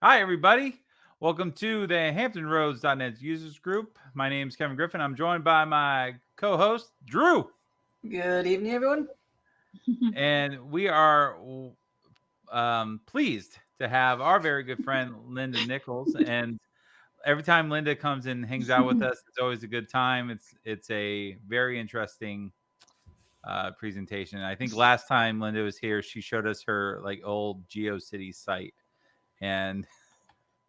Hi, everybody. Welcome to the Hampton Roads .NET users group. My name is Kevin Griffin. I'm joined by my co-host, Drew. Good evening, everyone. And we are pleased to have our very good friend, Linda Nichols. And every time Linda comes and hangs out with us, it's always a good time. It's a very interesting presentation. I think last time Linda was here, she showed us her like old GeoCities site and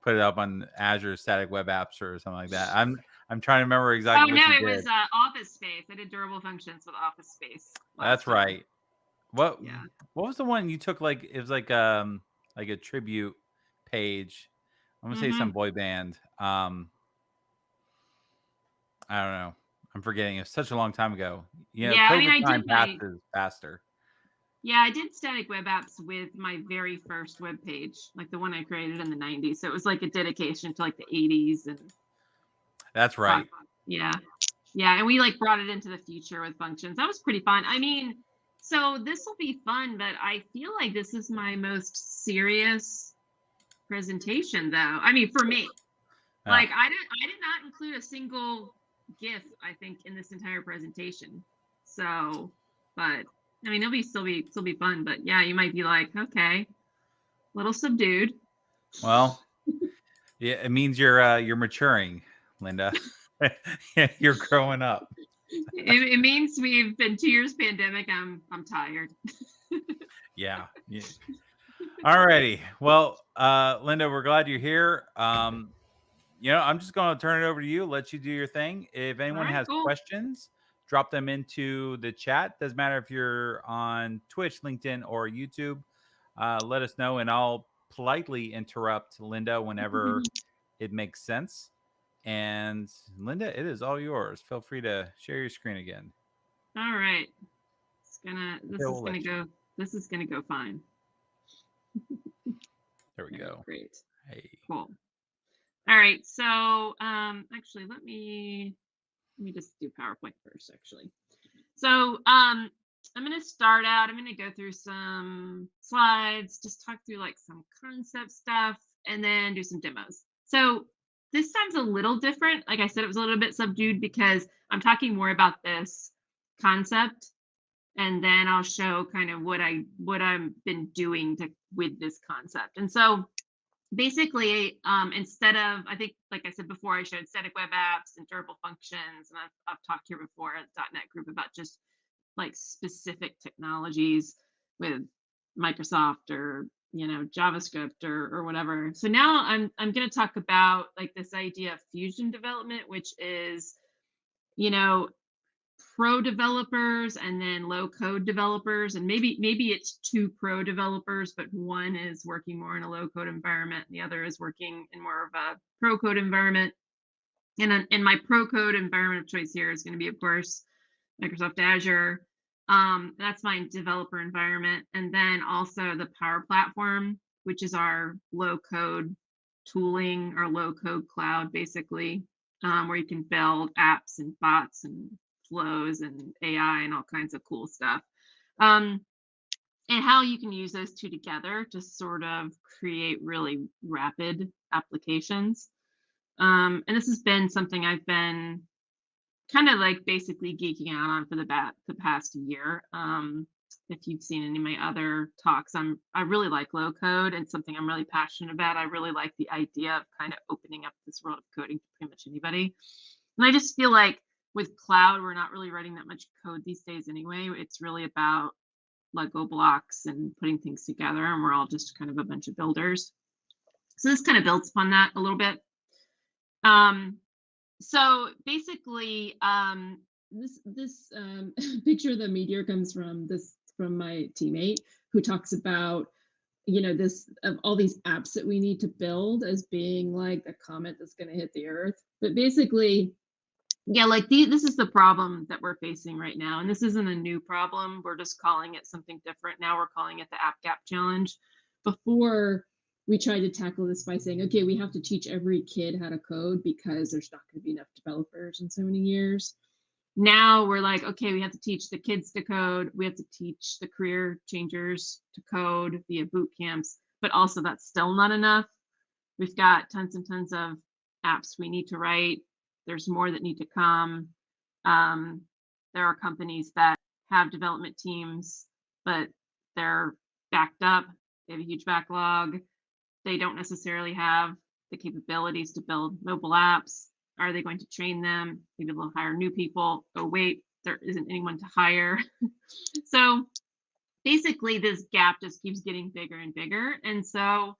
put it up on Azure Static Web Apps or something like that. I'm trying to remember Oh exactly what no, she it was did. Office Space. I did durable functions with Office Space last That's time. right. What Yeah. what was the one you took? Like it was like a tribute page. I'm gonna say some boy band. I don't know. I'm forgetting. It's such a long time ago. You know, Yeah, I mean, COVID time passes faster. I did static web apps with my very first web page, like the one I created in the 90s. So it was like a dedication to like the 80s and That's right. yeah. Yeah, and we like brought it into the future with functions. That was pretty fun. I mean, so this will be fun, but I feel like this is my most serious presentation though. I mean, for me. Like I did not include a single GIF, I think, in this entire presentation. So, but I mean, it'll still be fun. But yeah, you might be like, okay, a little subdued. Well, yeah, it means you're maturing, Linda. You're growing up. It means we've been 2 years pandemic. I'm tired. Yeah. All righty. Well, Linda, we're glad you're here. I'm just going to turn it over to you, let you do your thing. If All anyone right, has cool. questions, drop them into the chat. Doesn't matter if you're on Twitch, LinkedIn, or YouTube. Let us know, and I'll politely interrupt Linda whenever it makes sense. And Linda, it is all yours. Feel free to share your screen again. All right. We'll let you. This is gonna go fine. There we go. Great. Hey. Cool. All right. So actually let me just do PowerPoint first, actually. So I'm going to start out, I'm going to go through some slides, just talk through like some concept stuff, and then do some demos. So this time's a little different. Like I said, it was a little bit subdued because I'm talking more about this concept, and then I'll show kind of what I've been doing with this concept. And so basically, instead of, I think, like I said before, I showed static web apps and durable functions, and I've talked here before at .NET Group about just like specific technologies with Microsoft or JavaScript or whatever. So now I'm going to talk about like this idea of fusion development, which is you know pro developers and then low code developers, and maybe it's two pro developers, but one is working more in a low code environment and the other is working in more of a pro code environment. And my pro code environment of choice here is going to be, of course, Microsoft Azure. That's my developer environment, and then also the Power Platform, which is our low code tooling, our low code cloud, basically, where you can build apps and bots and flows and AI and all kinds of cool stuff. Um, and how you can use those two together to sort of create really rapid applications. And this has been something I've been kind of like basically geeking out on for the past year. If you've seen any of my other talks, I really like low code, and something I'm really passionate about. I really like the idea of kind of opening up this world of coding to pretty much anybody. And I just feel like with cloud, we're not really writing that much code these days anyway. It's really about Lego blocks and putting things together, and we're all just kind of a bunch of builders. So this kind of builds upon that a little bit. So basically, this picture of the meteor comes from my teammate, who talks about this of all these apps that we need to build as being like a comet that's going to hit the earth. But basically, yeah, like this is the problem that we're facing right now, and this isn't a new problem. We're just calling it something different now. We're calling it the App Gap Challenge. Before, we tried to tackle this by saying, okay, we have to teach every kid how to code because there's not going to be enough developers in so many years. Now we're like, okay, we have to teach the kids to code. We have to teach the career changers to code via boot camps, but also that's still not enough. We've got tons and tons of apps we need to write. There's more that need to come. There are companies that have development teams, but they're backed up. They have a huge backlog. They don't necessarily have the capabilities to build mobile apps. Are they going to train them? Maybe they'll hire new people. Oh, wait, there isn't anyone to hire. So basically, this gap just keeps getting bigger and bigger. And so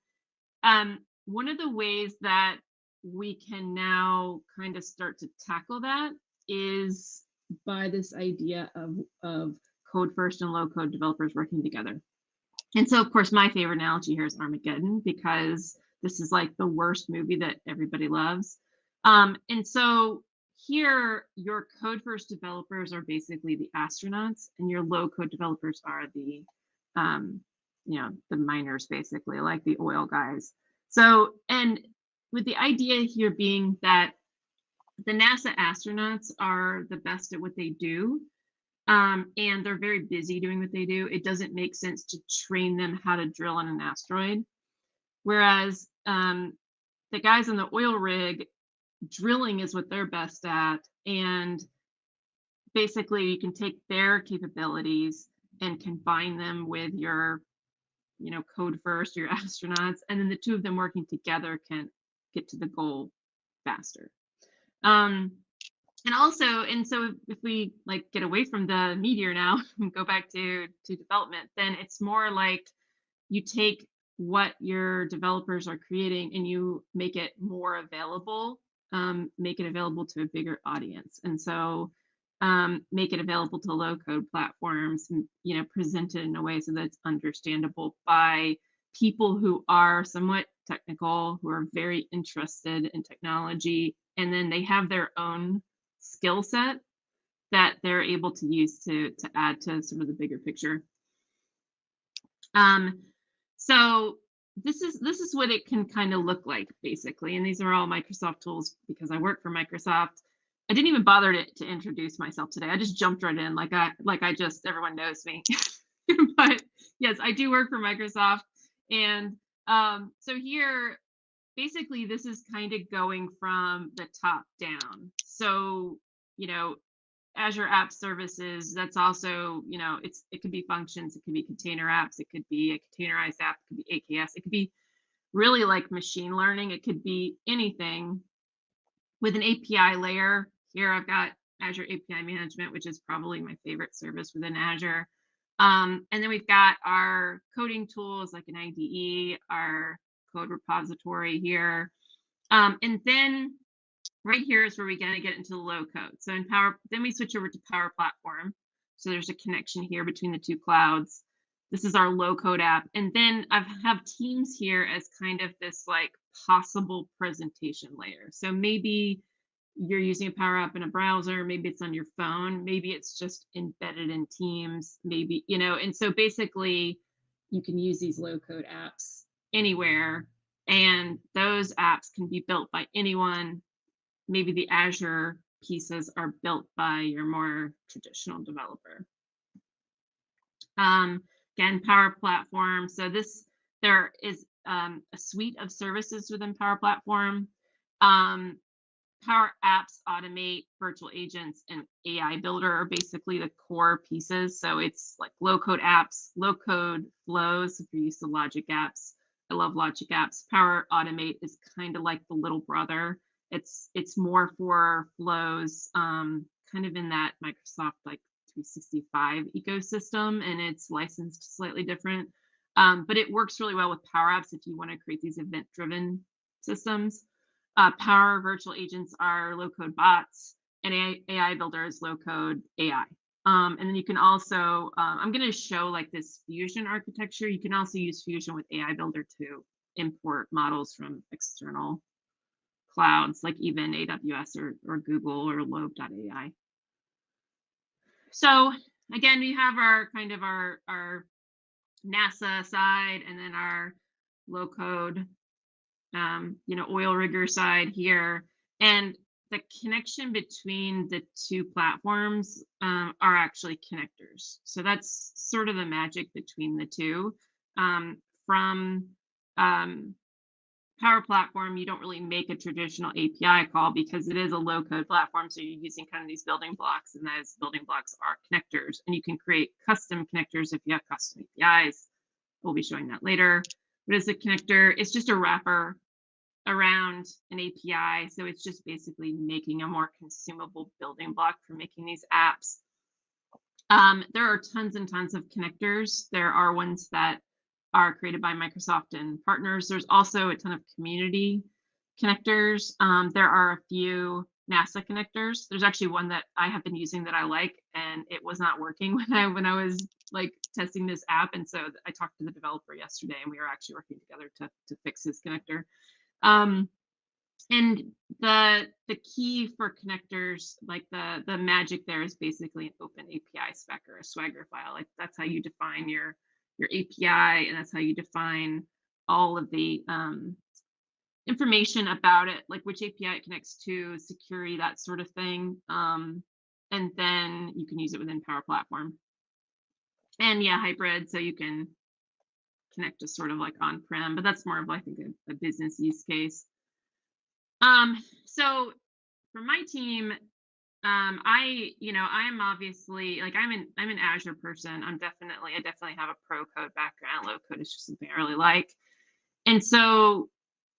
one of the ways that we can now kind of start to tackle that is by this idea of code first and low code developers working together. And so, of course, my favorite analogy here is Armageddon, because this is like the worst movie that everybody loves. And so here, your code first developers are basically the astronauts, and your low code developers are the the miners, basically, like the oil guys. So, and with the idea here being that the NASA astronauts are the best at what they do, and they're very busy doing what they do, it doesn't make sense to train them how to drill on an asteroid. Whereas the guys on the oil rig, drilling is what they're best at. And basically, you can take their capabilities and combine them with your code first, your astronauts, and then the two of them working together can get to the goal faster. And so if we like get away from the Meteor now and go back to development, then it's more like you take what your developers are creating and you make it more available, make it available to a bigger audience. And so make it available to low code platforms, and present it in a way so that it's understandable by people who are somewhat technical, who are very interested in technology, and then they have their own skill set that they're able to use to add to sort of the bigger picture. So this is what it can kind of look like, basically. And these are all Microsoft tools because I work for Microsoft. I didn't even bother to introduce myself today. I just jumped right in like everyone knows me. But yes, I do work for Microsoft. And so here, basically, this is kind of going from the top down. So, Azure App Services, that's also, it could be functions, it could be container apps, it could be a containerized app, it could be AKS, it could be really like machine learning, it could be anything with an API layer. Here I've got Azure API Management, which is probably my favorite service within Azure. And then we've got our coding tools like an IDE, our code repository here. And then right here is where we're going to get into the low code. So in Power, then we switch over to Power Platform. So there's a connection here between the two clouds. This is our low code app. And then I have Teams here as kind of this like possible presentation layer. So maybe you're using a Power App in a browser, maybe it's on your phone, maybe it's just embedded in Teams, maybe, and so basically you can use these low code apps anywhere, and those apps can be built by anyone. Maybe the Azure pieces are built by your more traditional developer. Again, Power Platform. So there is a suite of services within Power Platform. Power Apps, Automate, Virtual Agents, and AI Builder are basically the core pieces. So it's like low-code apps, low-code flows if you're used to Logic apps. I love Logic apps. Power Automate is kind of like the little brother. It's more for flows, kind of in that Microsoft like 365 ecosystem, and it's licensed slightly different. But it works really well with Power Apps if you want to create these event-driven systems. Power Virtual Agents are low-code bots, and AI Builder is low-code AI. And then you can also, I'm going to show like this Fusion architecture. You can also use Fusion with AI Builder to import models from external clouds, like even AWS or Google or Lobe.ai. So again, we have our kind of our NASA side, and then our low-code oil rigger side here. And the connection between the two platforms are actually connectors. So that's sort of the magic between the two. From Power Platform, you don't really make a traditional API call because it is a low-code platform. So you're using kind of these building blocks, and those building blocks are connectors. And you can create custom connectors if you have custom APIs. We'll be showing that later. What is a connector? It's just a wrapper around an API. So it's just basically making a more consumable building block for making these apps. There are tons and tons of connectors. There are ones that are created by Microsoft and partners. There's also a ton of community connectors. There are a few NASA connectors. There's actually one that I have been using that I like, and it was not working when I was like testing this app. And so I talked to the developer yesterday, and we were actually working together to fix his connector. And the key for connectors, like the magic there, is basically an open API spec or a Swagger file. Like that's how you define your API, and that's how you define all of the information about it, like which API it connects to, security, that sort of thing. And then you can use it within Power Platform. And yeah, hybrid, so you can connect to sort of like on-prem, but that's more of, I think, a business use case. So for my team, I am obviously, like, I'm an Azure person. I definitely have a pro code background. Low code is just something I really like. And so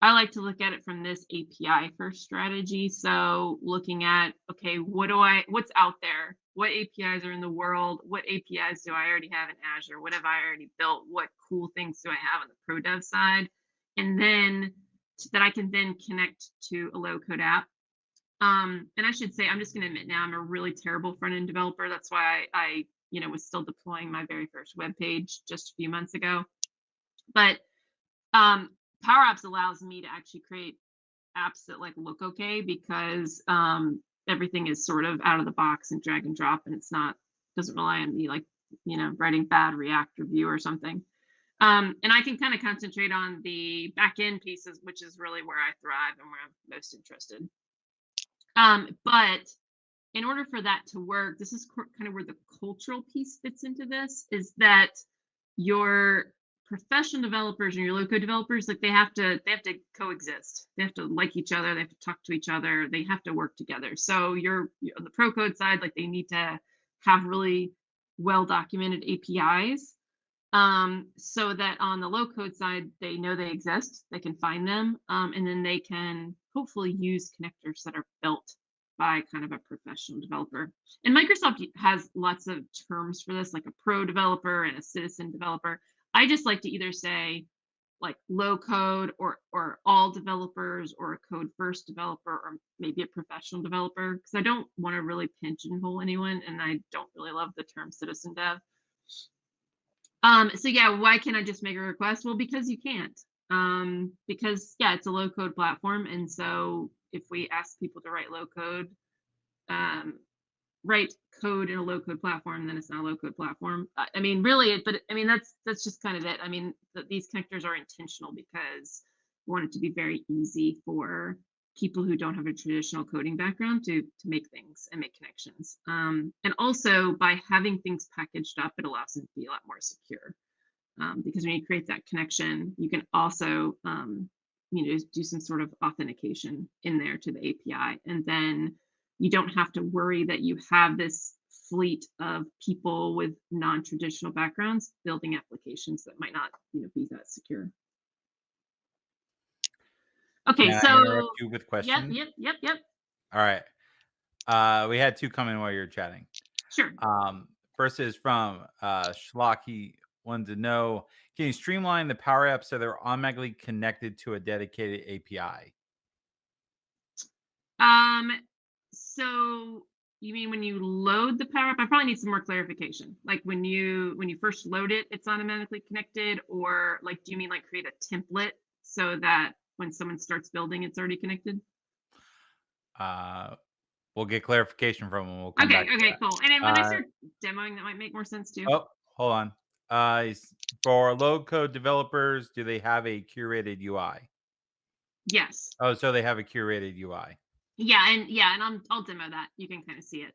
I like to look at it from this API first strategy. So looking at, okay, what's out there? What APIs are in the world? What APIs do I already have in Azure? What have I already built? What cool things do I have on the pro dev side? And then that I can then connect to a low code app. And I should say, I'm just going to admit now, I'm a really terrible front end developer. That's why I was still deploying my very first web page just a few months ago. But Power Apps allows me to actually create apps that like look okay, because everything is sort of out of the box and drag and drop, and doesn't rely on me like writing bad React review or something. And I can kind of concentrate on the back end pieces, which is really where I thrive and where I'm most interested. But in order for that to work, this is kind of where the cultural piece fits into this, is that your professional developers and your low-code developers, like they have to coexist. They have to like each other. They have to talk to each other. They have to work together. So you're on the pro code side, like they need to have really well-documented APIs, so that on the low-code side, they know they exist. They can find them, and then they can hopefully use connectors that are built by kind of a professional developer. And Microsoft has lots of terms for this, like a pro developer and a citizen developer. I just like to either say like low code or all developers, or a code first developer, or maybe a professional developer, because I don't want to really pigeonhole anyone, and I don't really love the term citizen dev. So yeah, why can't I just make a request? Well, because you can't. Because yeah, it's a low code platform, and so if we ask people to write low code, write code in a low code platform, then it's not a low code platform. I mean, really, but I mean that's just kind of it. I mean, these connectors are intentional because we want it to be very easy for people who don't have a traditional coding background to make things and make connections. And also by having things packaged up, it allows them to be a lot more secure. Because when you create that connection, you can also do some sort of authentication in there to the API, and then you don't have to worry that you have this fleet of people with non-traditional backgrounds building applications that might not be that secure. Okay, May I so interrupt you with questions? Yep. All right. We had two come in while you were chatting. Sure. First is from Schlocky. Wanted to know, can you streamline the Power Apps so they're automatically connected to a dedicated API? So you mean when you load the Power App? I probably need some more clarification. Like when you first load it, it's automatically connected, or like, do you mean like create a template so that when someone starts building, it's already connected? We'll get clarification from them. We'll come back. Okay, cool. And then when I start demoing, that might make more sense too. Oh, hold on. For low code developers, do they have a curated UI? Yes. Oh, so they have a curated UI. Yeah, and I'll demo that. You can kind of see it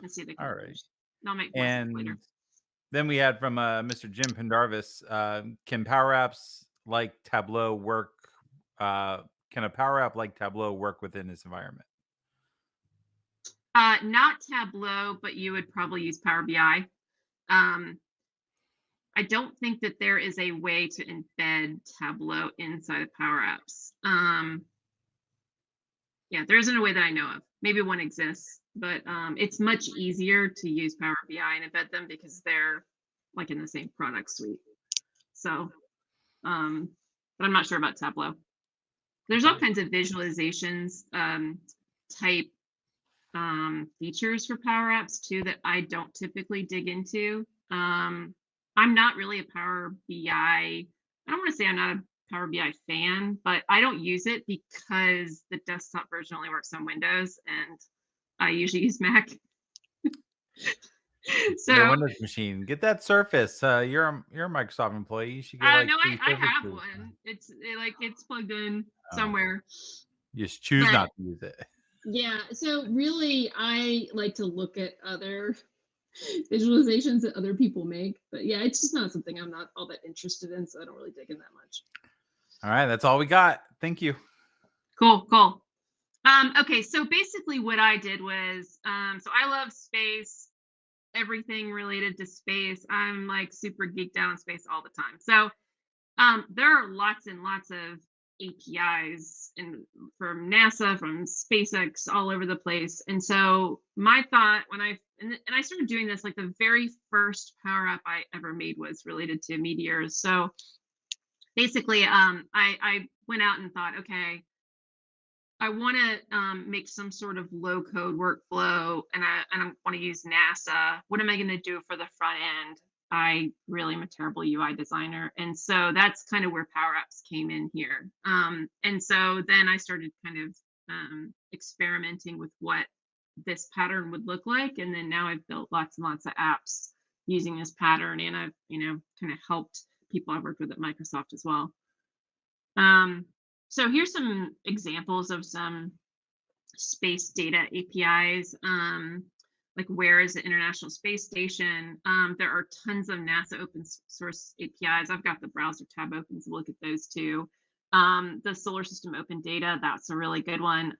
and see the connectors. All right. I'll make more sense later. And then we had from Mr. Jim Pendarvis, can Power Apps like Tableau work can a Power App like Tableau work within this environment? Not Tableau, but you would probably use Power BI. Um, I don't think that there is a way to embed Tableau inside of Power Apps. Yeah, there isn't a way that I know of. Maybe one exists, but it's much easier to use Power BI and embed them because they're like in the same product suite. So, but I'm not sure about Tableau. There's all kinds of visualizations type features for Power Apps too that I don't typically dig into. I'm not really a Power BI. I don't want to say I'm not a Power BI fan, but I don't use it because the desktop version only works on Windows, and I usually use Mac. The So Windows machine. Get that Surface. You're a Microsoft employee. You should get like no, 3 I have Surfaces. one. It's plugged in Oh. somewhere. You just choose But- not to use it. Yeah, so really, I like to look at other visualizations that other people make. But yeah, it's just not something I'm not all that interested in, so I don't really dig in that much. All right, that's all we got. Thank you. Cool. Okay, so basically what I did was, so I love space, everything related to space. I'm like super geeked out on space all the time. So there are lots and lots of APIs from NASA, from SpaceX, all over the place. And so my thought when I started doing this, like the very first Power App I ever made was related to Meteors. So basically, I went out and thought, okay, I want to make some sort of low code workflow, and I want to use NASA. What am I going to do for the front end? I really am a terrible UI designer, and so that's kind of where Power Apps came in here. And so then I started kind of experimenting with what this pattern would look like, and then now I've built lots and lots of apps using this pattern, and I've kind of helped people I've worked with at Microsoft as well. So here's some examples of some space data APIs. Like where is the International Space Station? There are tons of NASA open source APIs. I've got the browser tab open to look at those too. The Solar System Open Data, that's a really good one.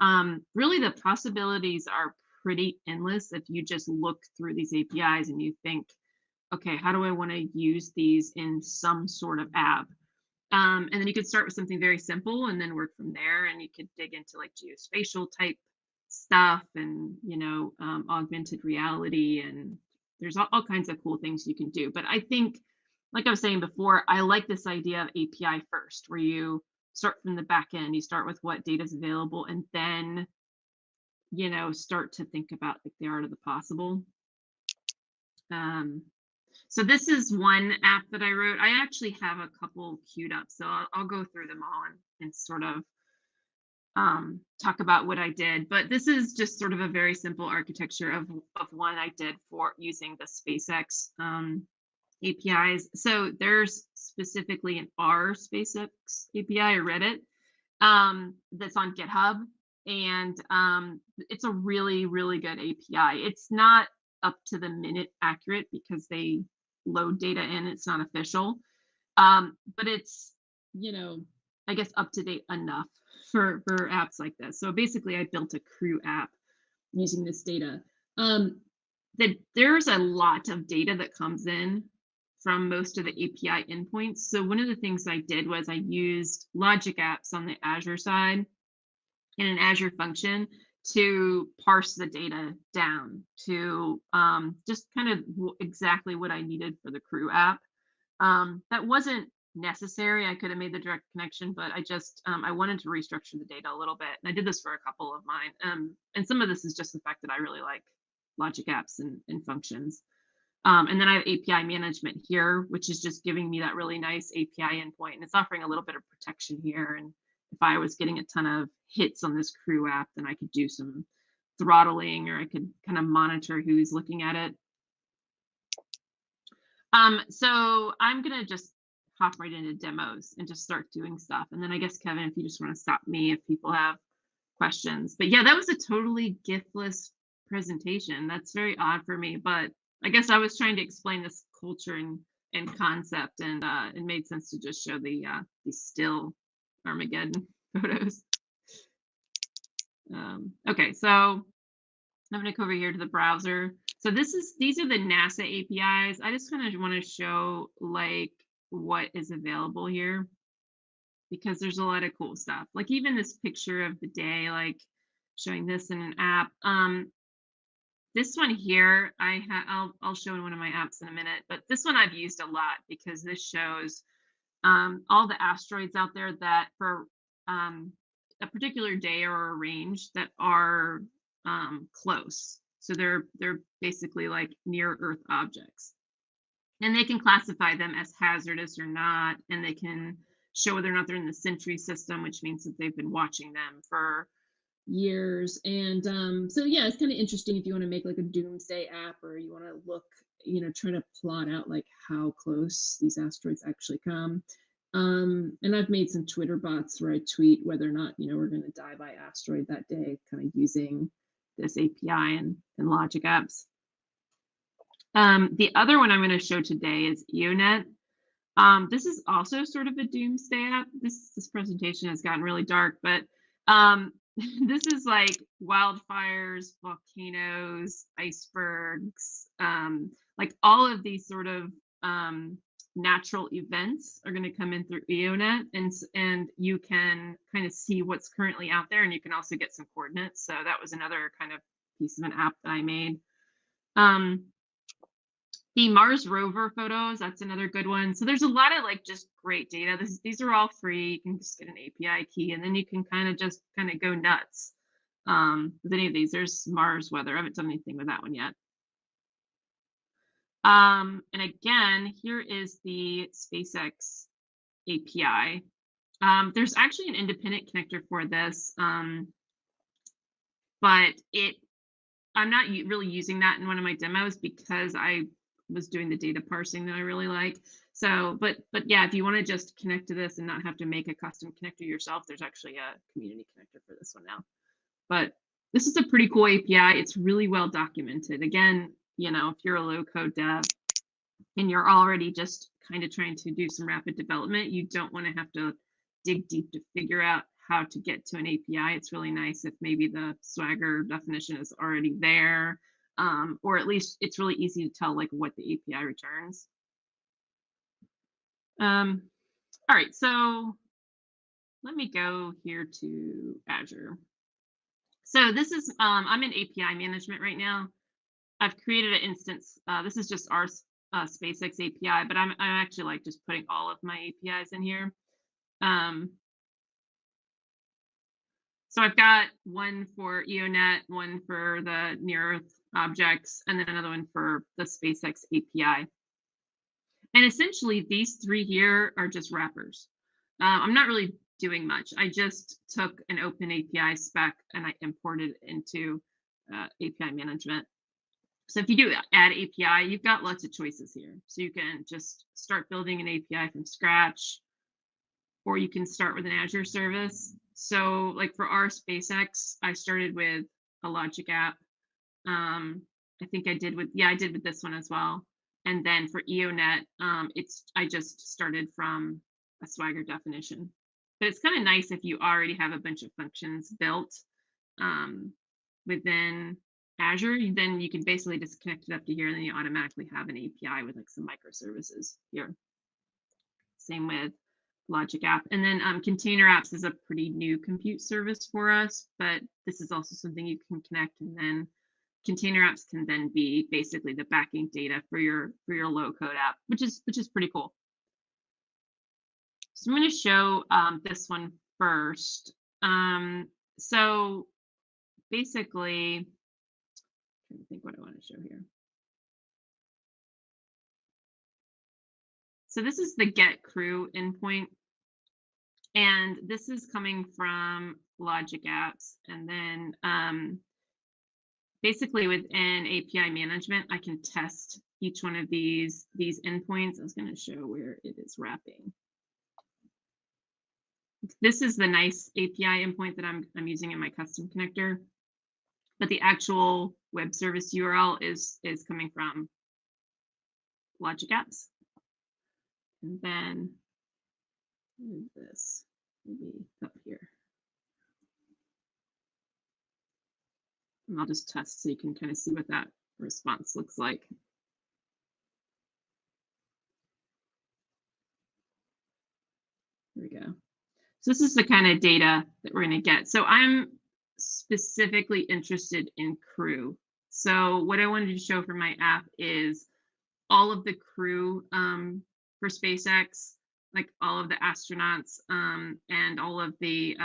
Really the possibilities are pretty endless if you just look through these APIs and you think, okay, how do I want to use these in some sort of app? And then you could start with something very simple and then work from there, and you could dig into like geospatial type stuff and augmented reality, and there's all kinds of cool things you can do. But I think, like I was saying before, I like this idea of API first, where you start from the back end, you start with what data is available, and then start to think about like the art of the possible. So this is one app that I wrote. I actually have a couple queued up, so I'll go through them all and sort of talk about what I did. But this is just sort of a very simple architecture of one I did for using the SpaceX APIs. So there's specifically an R SpaceX API, I read it, that's on GitHub. And it's a really, really good API. It's not up to the minute accurate because they load data in, it's not official. But it's, I guess up to date enough for apps like this. So basically I built a crew app using this data. There's a lot of data that comes in from most of the API endpoints. So one of the things I did was I used logic apps on the Azure side and an Azure function to parse the data down to just kind of exactly what I needed for the crew app. That wasn't necessary. I could have made the direct connection, but I just I wanted to restructure the data a little bit, and I did this for a couple of mine. And some of this is just the fact that I really like logic apps and functions. And then I have API management here, which is just giving me that really nice API endpoint, and it's offering a little bit of protection here. And if I was getting a ton of hits on this crew app, then I could do some throttling, or I could kind of monitor who's looking at it. So I'm gonna just hop right into demos and just start doing stuff. And then I guess, Kevin, if you just want to stop me if people have questions. But yeah, that was a totally giftless presentation. That's very odd for me, but I guess I was trying to explain this culture and concept, and it made sense to just show the still Armageddon photos. Okay, so I'm going to go over here to the browser. So these are the NASA APIs. I just kind of want to show like what is available here, because there's a lot of cool stuff. Like even this picture of the day, like showing this in an app. This one here, I'll show in one of my apps in a minute, but this one I've used a lot because this shows all the asteroids out there that for a particular day or a range that are close. So they're basically like near Earth objects, and they can classify them as hazardous or not, and they can show whether or not they're in the Sentry system, which means that they've been watching them for years. And so yeah, it's kind of interesting if you want to make like a doomsday app, or you want to look, try to plot out like how close these asteroids actually come. And I've made some Twitter bots where I tweet whether or not we're going to die by asteroid that day, kind of using this API and logic apps. The other one I'm going to show today is EONet. This is also sort of a doomsday app. This presentation has gotten really dark, but this is like wildfires, volcanoes, icebergs, like all of these sort of natural events are going to come in through EONet, and you can kind of see what's currently out there, and you can also get some coordinates. So that was another kind of piece of an app that I made. The Mars rover photos, that's another good one. So there's a lot of like just great data. These are all free. You can just get an API key, and then you can kind of go nuts with any of these. There's Mars weather. I haven't done anything with that one yet. And again, here is the SpaceX API. There's actually an independent connector for this, but I'm not really using that in one of my demos because I was doing the data parsing that I really like. So, but yeah, if you want to just connect to this and not have to make a custom connector yourself, there's actually a community connector for this one now. But this is a pretty cool API. It's really well documented. Again, if you're a low-code dev and you're already just kind of trying to do some rapid development, you don't want to have to dig deep to figure out how to get to an API. It's really nice if maybe the Swagger definition is already there, or at least it's really easy to tell like what the API returns. All right, so let me go here to Azure. So this is, I'm in API management right now. I've created an instance. This is just our SpaceX API, but I'm actually like just putting all of my APIs in here. So I've got one for EONet, one for the near Earth objects, and then another one for the SpaceX API. And essentially, these three here are just wrappers. I'm not really doing much. I just took an open API spec and I imported it into API management. So if you do add API, you've got lots of choices here. So you can just start building an API from scratch, or you can start with an Azure service. So like for our SpaceX, I started with a logic app. I think I did with this one as well. And then for EONet, I just started from a Swagger definition. But it's kind of nice if you already have a bunch of functions built within Azure, then you can basically just connect it up to here, and then you automatically have an API with like some microservices here. Same with Logic App. And then Container Apps is a pretty new compute service for us, but this is also something you can connect, and then Container Apps can then be basically the backing data for your low-code app, which is pretty cool. So I'm going to show this one first. So basically, I'm trying to think what I want to show here. So this is the get crew endpoint, and this is coming from Logic Apps, and then basically within API management, I can test each one of these endpoints. I was going to show where it is wrapping. This is the nice API endpoint that I'm using in my custom connector, but the actual web service URL is coming from Logic Apps. And then this maybe up here. And I'll just test so you can kind of see what that response looks like. Here we go. So this is the kind of data that we're going to get. So I'm specifically interested in crew. So what I wanted to show for my app is all of the crew for SpaceX, like all of the astronauts and all of the,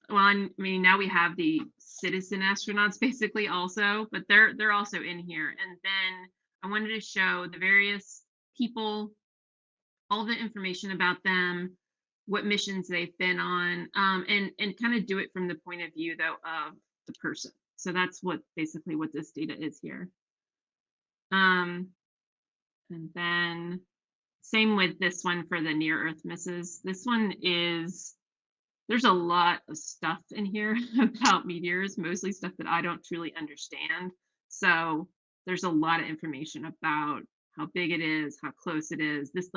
well, I mean, now we have the citizen astronauts basically also, but they're also in here. And then I wanted to show the various people, all the information about them, what missions they've been on, and kind of do it from the point of view though of the person. So that's what basically what this data is here. And then same with this one for the near Earth misses. This one is, there's a lot of stuff in here about meteors, mostly stuff that I don't truly understand. So there's a lot of information about how big it is, how close it is. This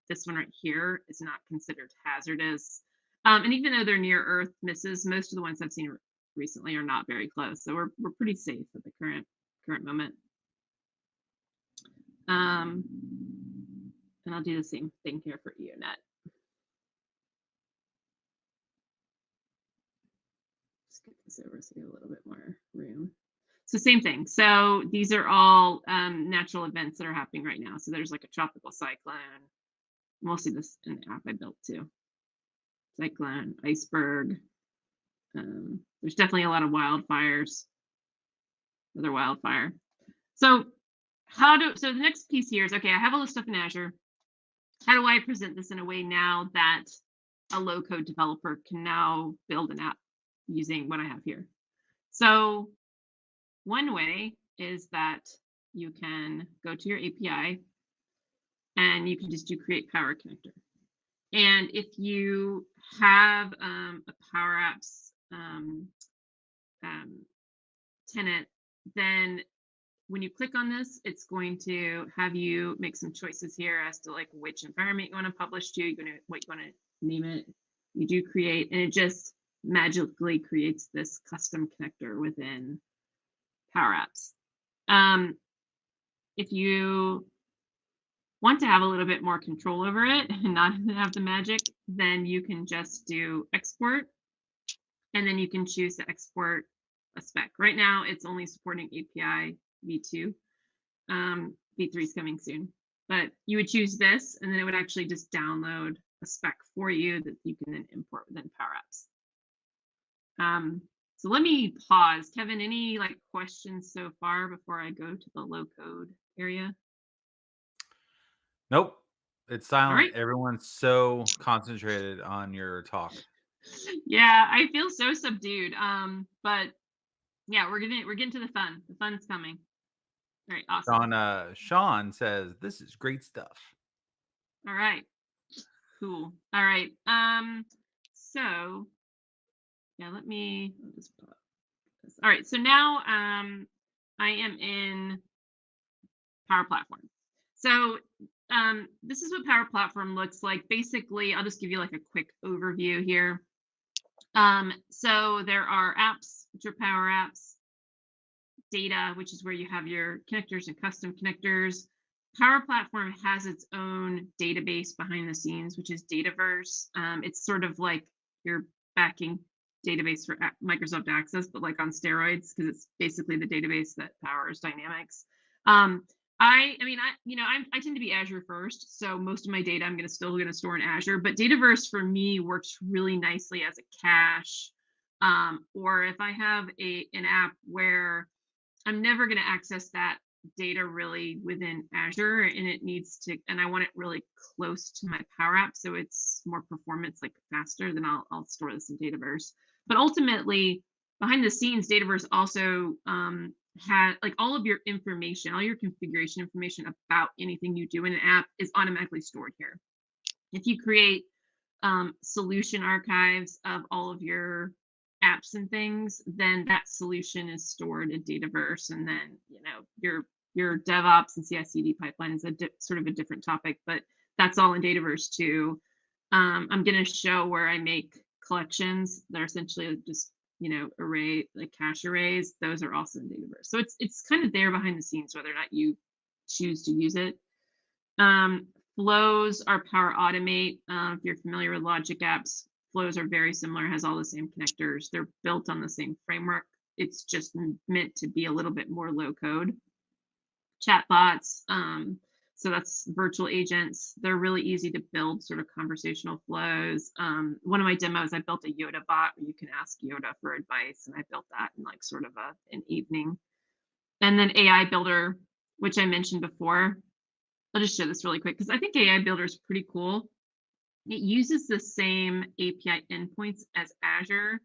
this one right here is not considered hazardous. And even though they're near Earth misses, most of the ones I've seen recently are not very close. So we're pretty safe at the current moment. And I'll do the same thing here for EONet. Just get this over so we have a little bit more room. So same thing. So these are all natural events that are happening right now. So there's like a tropical cyclone. We'll see this in the app I built too. Cyclone, iceberg. There's definitely a lot of wildfires. Another wildfire. So so the next piece here is, okay, I have all this stuff in Azure. How do I present this in a way now that a low-code developer can now build an app using what I have here? So one way is that you can go to your API and you can just do create Power Connector. And if you have a Power Apps tenant, then when you click on this, it's going to have you make some choices here as to like which environment you want to publish to, what you want to name it. You do create, and it just magically creates this custom connector within Power Apps. If you want to have a little bit more control over it and not have the magic, then you can just do export, and then you can choose to export a spec. Right now, it's only supporting API v2. V3 is coming soon, but you would choose this, and then it would actually just download a spec for you that you can then import within Power Apps. So let me pause. Kevin, any like questions so far before I go to the low code area? Nope. It's silent. right. Everyone's so concentrated on your talk. Yeah, I feel so subdued. But yeah, we're getting to the fun. The fun's coming. All right, awesome. Sean says this is great stuff. All right, cool. All right. So yeah, I'll just put this. All right, so now I am in Power Platform. So this is what Power Platform looks like. Basically, I'll just give you like a quick overview here. So there are apps, which are Power Apps, data, which is where you have your connectors and custom connectors. Power Platform has its own database behind the scenes, which is Dataverse. It's sort of like your backing database for Microsoft Access, but like on steroids, because it's basically the database that powers Dynamics. I tend to be Azure first, so most of my data I'm still going to store in Azure. But Dataverse for me works really nicely as a cache, or if I have an app where I'm never going to access that data really within Azure, and it needs to, and I want it really close to my Power App, so it's more performance, like faster, then I'll store this in Dataverse. But ultimately, behind the scenes, Dataverse also had like all of your information, all your configuration information about anything you do in an app is automatically stored here. If you create solution archives of all of your apps and things, then that solution is stored in Dataverse, and then your DevOps and CI/CD pipeline is sort of a different topic, but that's all in Dataverse too. I'm going to show where I make collections that are essentially just array, like cache arrays, those are also in Dataverse. So it's kind of there behind the scenes, whether or not you choose to use it. Flows are Power Automate. If you're familiar with Logic apps, flows are very similar, has all the same connectors. They're built on the same framework. It's just meant to be a little bit more low code. Chatbots, so that's virtual agents. They're really easy to build, sort of conversational flows. One of my demos, I built a Yoda bot where you can ask Yoda for advice, and I built that in like sort of an evening. And then AI Builder, which I mentioned before. I'll just show this really quick because I think AI Builder is pretty cool. It uses the same API endpoints as Azure,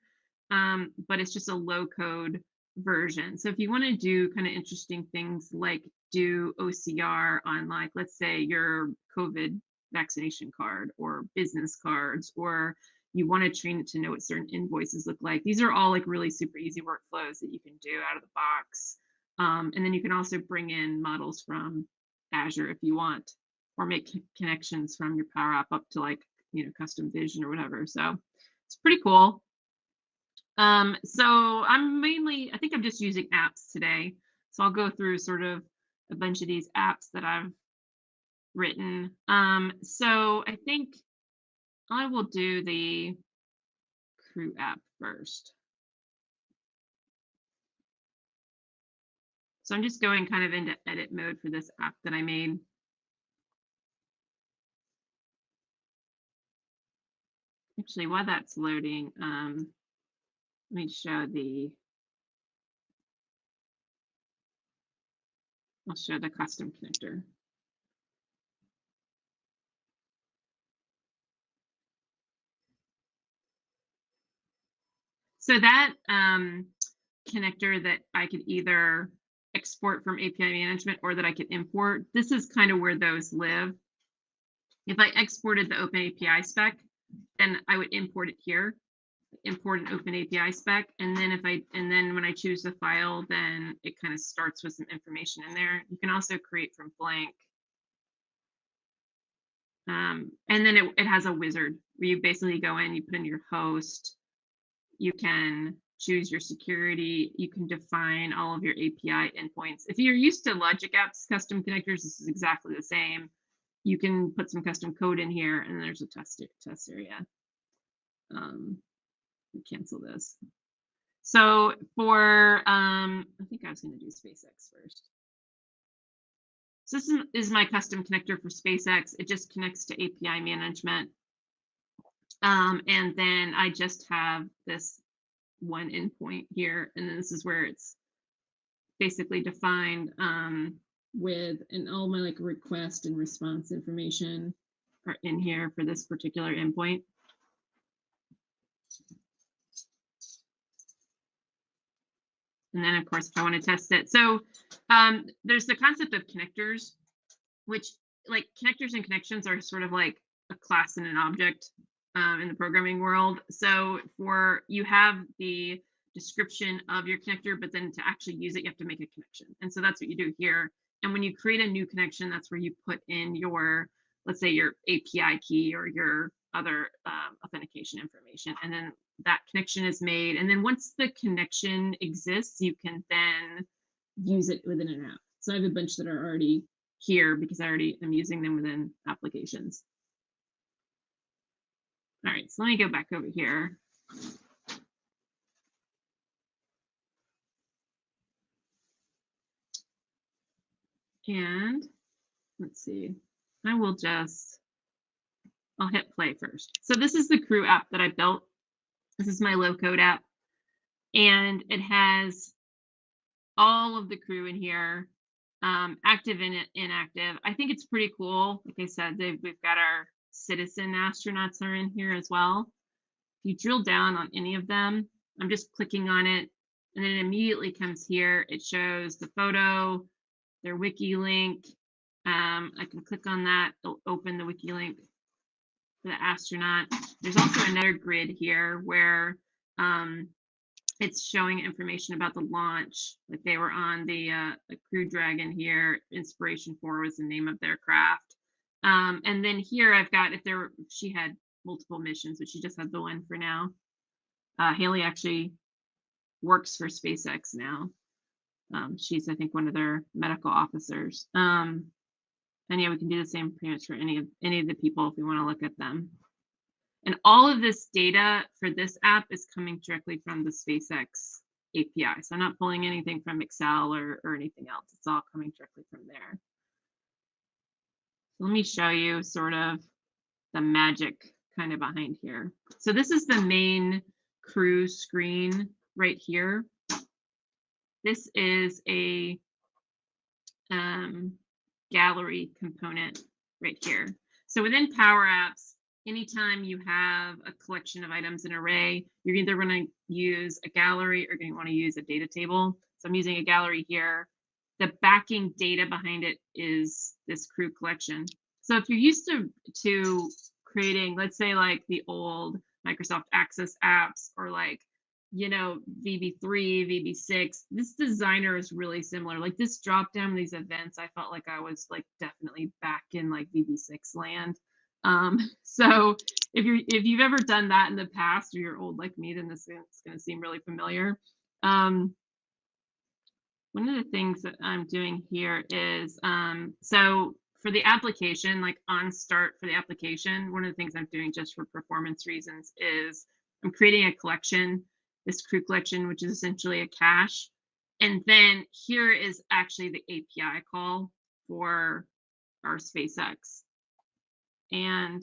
but it's just a low code version. So if you want to do kind of interesting things like do OCR on, like, let's say your COVID vaccination card or business cards, or you want to train it to know what certain invoices look like, these are all like really super easy workflows that you can do out of the box. And then you can also bring in models from Azure if you want, or make connections from your Power App up to like, custom vision or whatever. So it's pretty cool. So I think I'm just using apps today. So I'll go through sort of a bunch of these apps that I've written. So I think I will do the crew app first. So I'm just going kind of into edit mode for this app that I made. Actually, while that's loading, let me show I'll show the custom connector. So that connector that I could either export from API Management or that I could import, this is kind of where those live. If I exported the Open API spec, then I would import it here, import an Open API spec, and then when I choose the file, then it kind of starts with some information in there. You can also create from blank. And then it has a wizard where you basically go in, you put in your host, you can choose your security, you can define all of your API endpoints. If you're used to Logic Apps custom connectors, this is exactly the same. You can put some custom code in here, and there's a test area. Cancel this. So for, I think I was going to do SpaceX first. So this is my custom connector for SpaceX. It just connects to API Management. And then I just have this one endpoint here, and then this is where it's basically defined with, and all my like request and response information are in here for this particular endpoint. And then of course, if I want to test it. So there's the concept of connectors, which like connectors and connections are sort of like a class and an object in the programming world. So you have the description of your connector, but then to actually use it, you have to make a connection. And so that's what you do here. And when you create a new connection, that's where you put in your, let's say your API key or your other authentication information. And then that connection is made. And then once the connection exists, you can then use it within an app. So I have a bunch that are already here because I already am using them within applications. All right, so let me go back over here. And let's see, I'll hit play first. So this is the crew app that I built. This is my low code app. And it has all of the crew in here, active and inactive. I think it's pretty cool. Like I said, we've got our citizen astronauts are in here as well. If you drill down on any of them, I'm just clicking on it, and then it immediately comes here. It shows the photo, their wiki link. I can click on that, it'll open the wiki link for the astronaut. There's also another grid here where it's showing information about the launch. Like they were on the Crew Dragon here. Inspiration 4 was the name of their craft. And then here I've got she had multiple missions, but she just had the one for now. Haley actually works for SpaceX now. She's, I think, one of their medical officers. And yeah, we can do the same pretty much for any of the people if we want to look at them. And all of this data for this app is coming directly from the SpaceX API. So I'm not pulling anything from Excel or anything else. It's all coming directly from there. Let me show you sort of the magic kind of behind here. So this is the main crew screen right here. This is a gallery component right here. So within Power Apps, anytime you have a collection of items in an array, you're either going to use a gallery or going to want to use a data table. So I'm using a gallery here. The backing data behind it is this crew collection. So if you're used to creating, let's say like the old Microsoft Access apps or like, you know, VB3, VB6, this designer is really similar. Like this drop down these events, I felt like I was like definitely back in like VB6 land. So if you've ever done that in the past or you're old like me, then this is going to seem really familiar. One of the things that I'm doing here is, so for the application, like on start for the application, one of the things I'm doing just for performance reasons is I'm creating a collection, this crew collection, which is essentially a cache. And then here is actually the API call for our SpaceX. And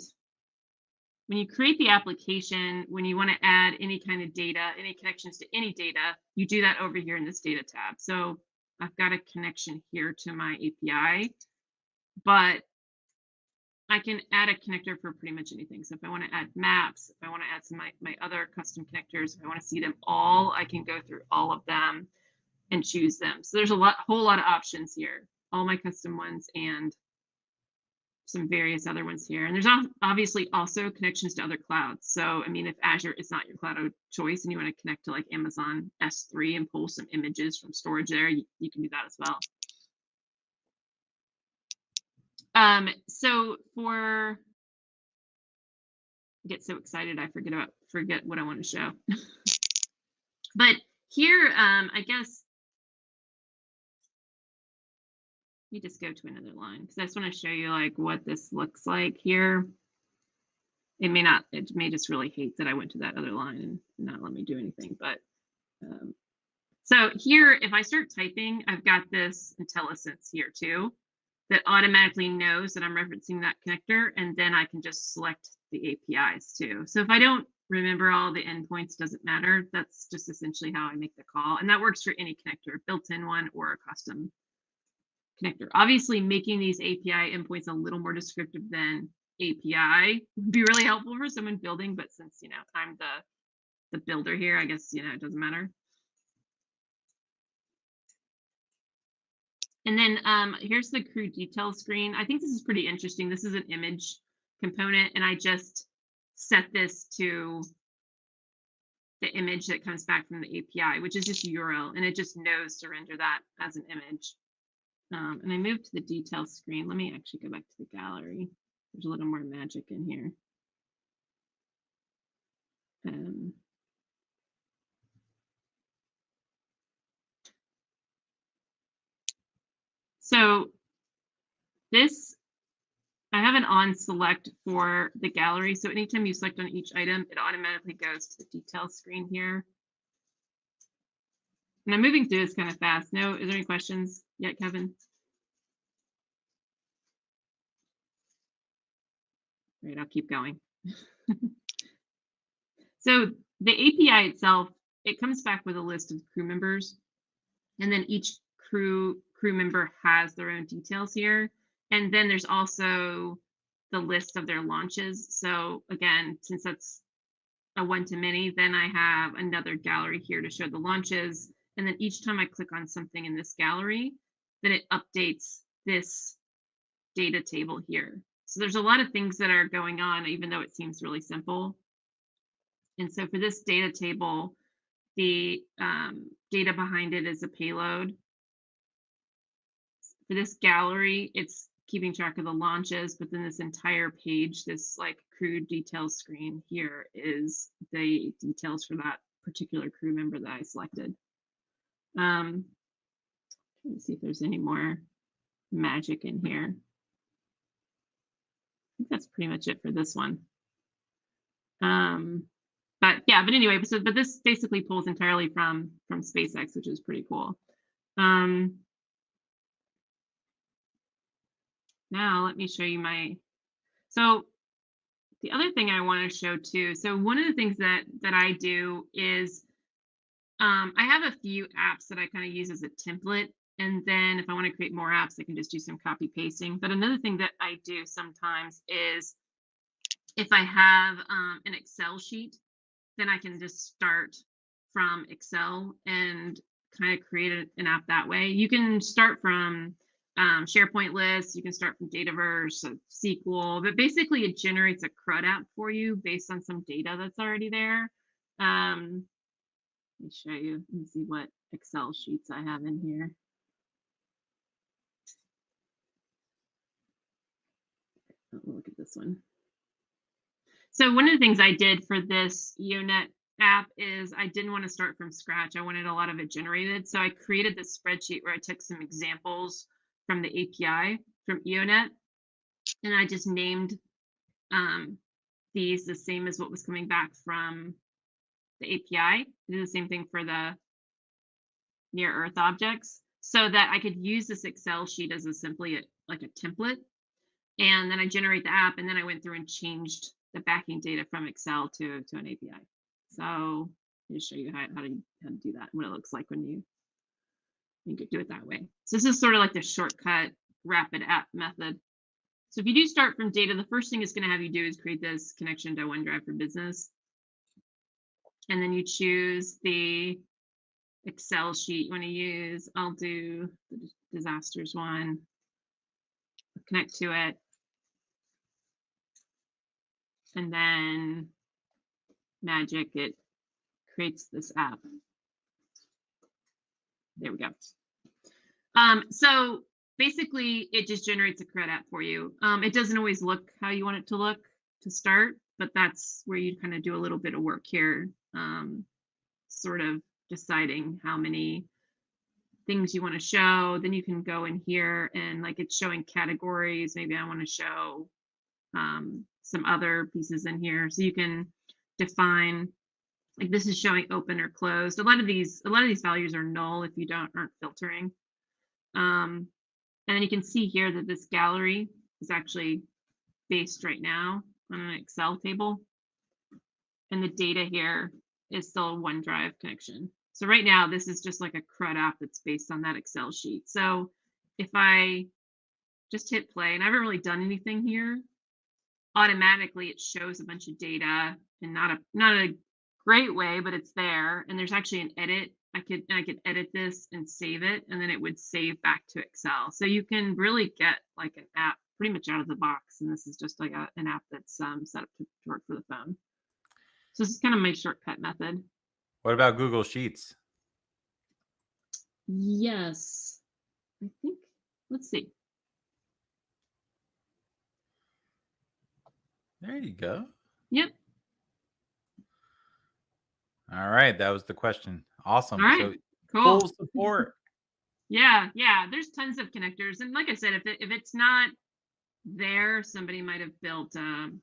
when you create the application, when you want to add any kind of data, any connections to any data, you do that over here in this data tab. So I've got a connection here to my API, but I can add a connector for pretty much anything. So if I want to add maps, if I want to add some of my other custom connectors, if I want to see them all, I can go through all of them and choose them. So there's a whole lot of options here, all my custom ones and some various other ones here. And there's obviously also connections to other clouds. So, I mean, if Azure is not your cloud of choice and you want to connect to like Amazon S3 and pull some images from storage there, you can do that as well. So I get so excited, I forget what I want to show. But here, I guess, let me just go to another line because I just want to show you like what this looks like here. It may just really hate that I went to that other line and not let me do anything. But so here, if I start typing, I've got this IntelliSense here too that automatically knows that I'm referencing that connector, and then I can just select the APIs too. So if I don't remember all the endpoints, doesn't matter. That's just essentially how I make the call, and that works for any connector, built-in one or a custom connector. Obviously, making these API endpoints a little more descriptive than API would be really helpful for someone building, but since, you know, I'm the builder here, I guess, you know, it doesn't matter. And then here's the crew detail screen. I think this is pretty interesting. This is an image component, and I just set this to the image that comes back from the API, which is just URL, and it just knows to render that as an image. And I moved to the detail screen. Let me actually go back to the gallery. There's a little more magic in here. So this, I have an on select for the gallery. So anytime you select on each item, it automatically goes to the detail screen here. And I'm moving through this kind of fast. No, is there any questions yet, Kevin? All right, I'll keep going. So the API itself, it comes back with a list of crew members, and then each crew member has their own details here. And then there's also the list of their launches. So again, since that's a one-to-many, then I have another gallery here to show the launches. And then each time I click on something in this gallery, then it updates this data table here. So there's a lot of things that are going on, even though it seems really simple. And so for this data table, the data behind it is a payload. For this gallery, it's keeping track of the launches, but then this entire page, this like crew details screen here is the details for that particular crew member that I selected. Trying to see if there's any more magic in here. I think that's pretty much it for this one. But yeah, but anyway, but this basically pulls entirely from SpaceX, which is pretty cool. Now let me show you so the other thing I want to show too. So one of the things that I do is I have a few apps that I kind of use as a template. And then if I want to create more apps, I can just do some copy pasting. But another thing that I do sometimes is if I have an Excel sheet, then I can just start from Excel and kind of create an app that way. You can start from SharePoint lists, you can start from Dataverse, SQL, but basically it generates a CRUD app for you based on some data that's already there. Let me show you and see what Excel sheets I have in here. Look at this one. So one of the things I did for this EONet app is I didn't want to start from scratch. I wanted a lot of it generated. So I created this spreadsheet where I took some examples from the API from EONet, and I just named these the same as what was coming back from the API. I did the same thing for the near Earth objects so that I could use this Excel sheet as simply like a template. And then I generate the app, and then I went through and changed the backing data from Excel to an API. So I'll just show you how to do that, what it looks like when you could do it that way. So this is sort of like the shortcut rapid app method. So if you do start from data, the first thing it's going to have you do is create this connection to OneDrive for Business. And then you choose the Excel sheet you want to use. I'll do the disasters one. Connect to it. And then magic, it creates this app. There we go. So basically, it just generates a CRUD app for you. It doesn't always look how you want it to look to start, but that's where you kind of do a little bit of work here, sort of deciding how many things you want to show. Then you can go in here and like it's showing categories. Maybe I want to show some other pieces in here. So you can define, like this is showing open or closed. A lot of these values are null if you aren't filtering. And then you can see here that this gallery is actually based right now on an Excel table. And the data here is still a OneDrive connection. So right now, this is just like a CRUD app that's based on that Excel sheet. So if I just hit play, and I haven't really done anything here, automatically it shows a bunch of data in not a great way, but it's there. And there's actually an edit. I could edit this and save it, and then it would save back to Excel. So you can really get like an app pretty much out of the box. And this is just like an app that's set up to work for the phone. So this is kind of my shortcut method. What about Google Sheets? Yes, I think, let's see. There you go. Yep. All right, that was the question. Awesome. All right, So cool. full support. Yeah, there's tons of connectors, and like I said, if it's not there, somebody might have built some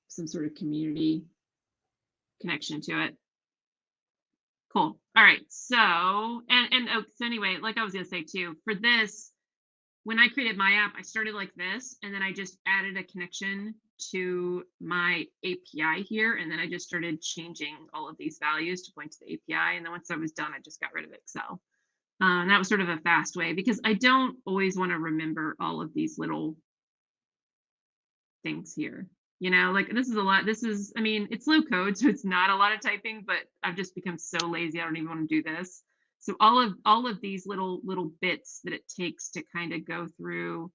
sort of community connection to it. Cool. All right. So so anyway, like I was gonna say too, for this, when I created my app, I started like this, and then I just added a connection to my API here, and then I just started changing all of these values to point to the API. And then once I was done, I just got rid of Excel. And that was sort of a fast way because I don't always want to remember all of these little things here. Like this is a lot. I mean, it's low code, so it's not a lot of typing, but I've just become so lazy. I don't even want to do this. So all of these little bits that it takes to kind of go through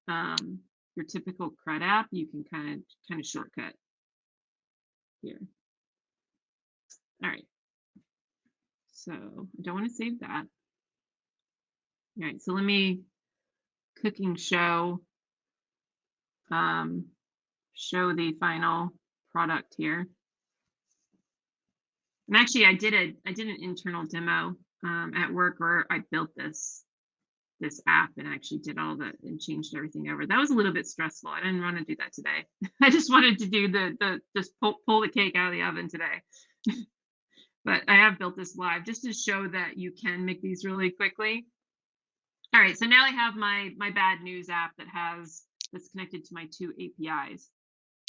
your typical CRUD app, you can kind of shortcut here. All right. So I don't want to save that. All right. So let me cooking show. Show the final product here. And actually, I did an internal demo at work where I built this app and actually did all that and changed everything over. That was a little bit stressful. I didn't want to do that today. I just wanted to do the just pull the cake out of the oven today. But I have built this live just to show that you can make these really quickly. All right, so now I have my bad news app that's connected to my 2 APIs.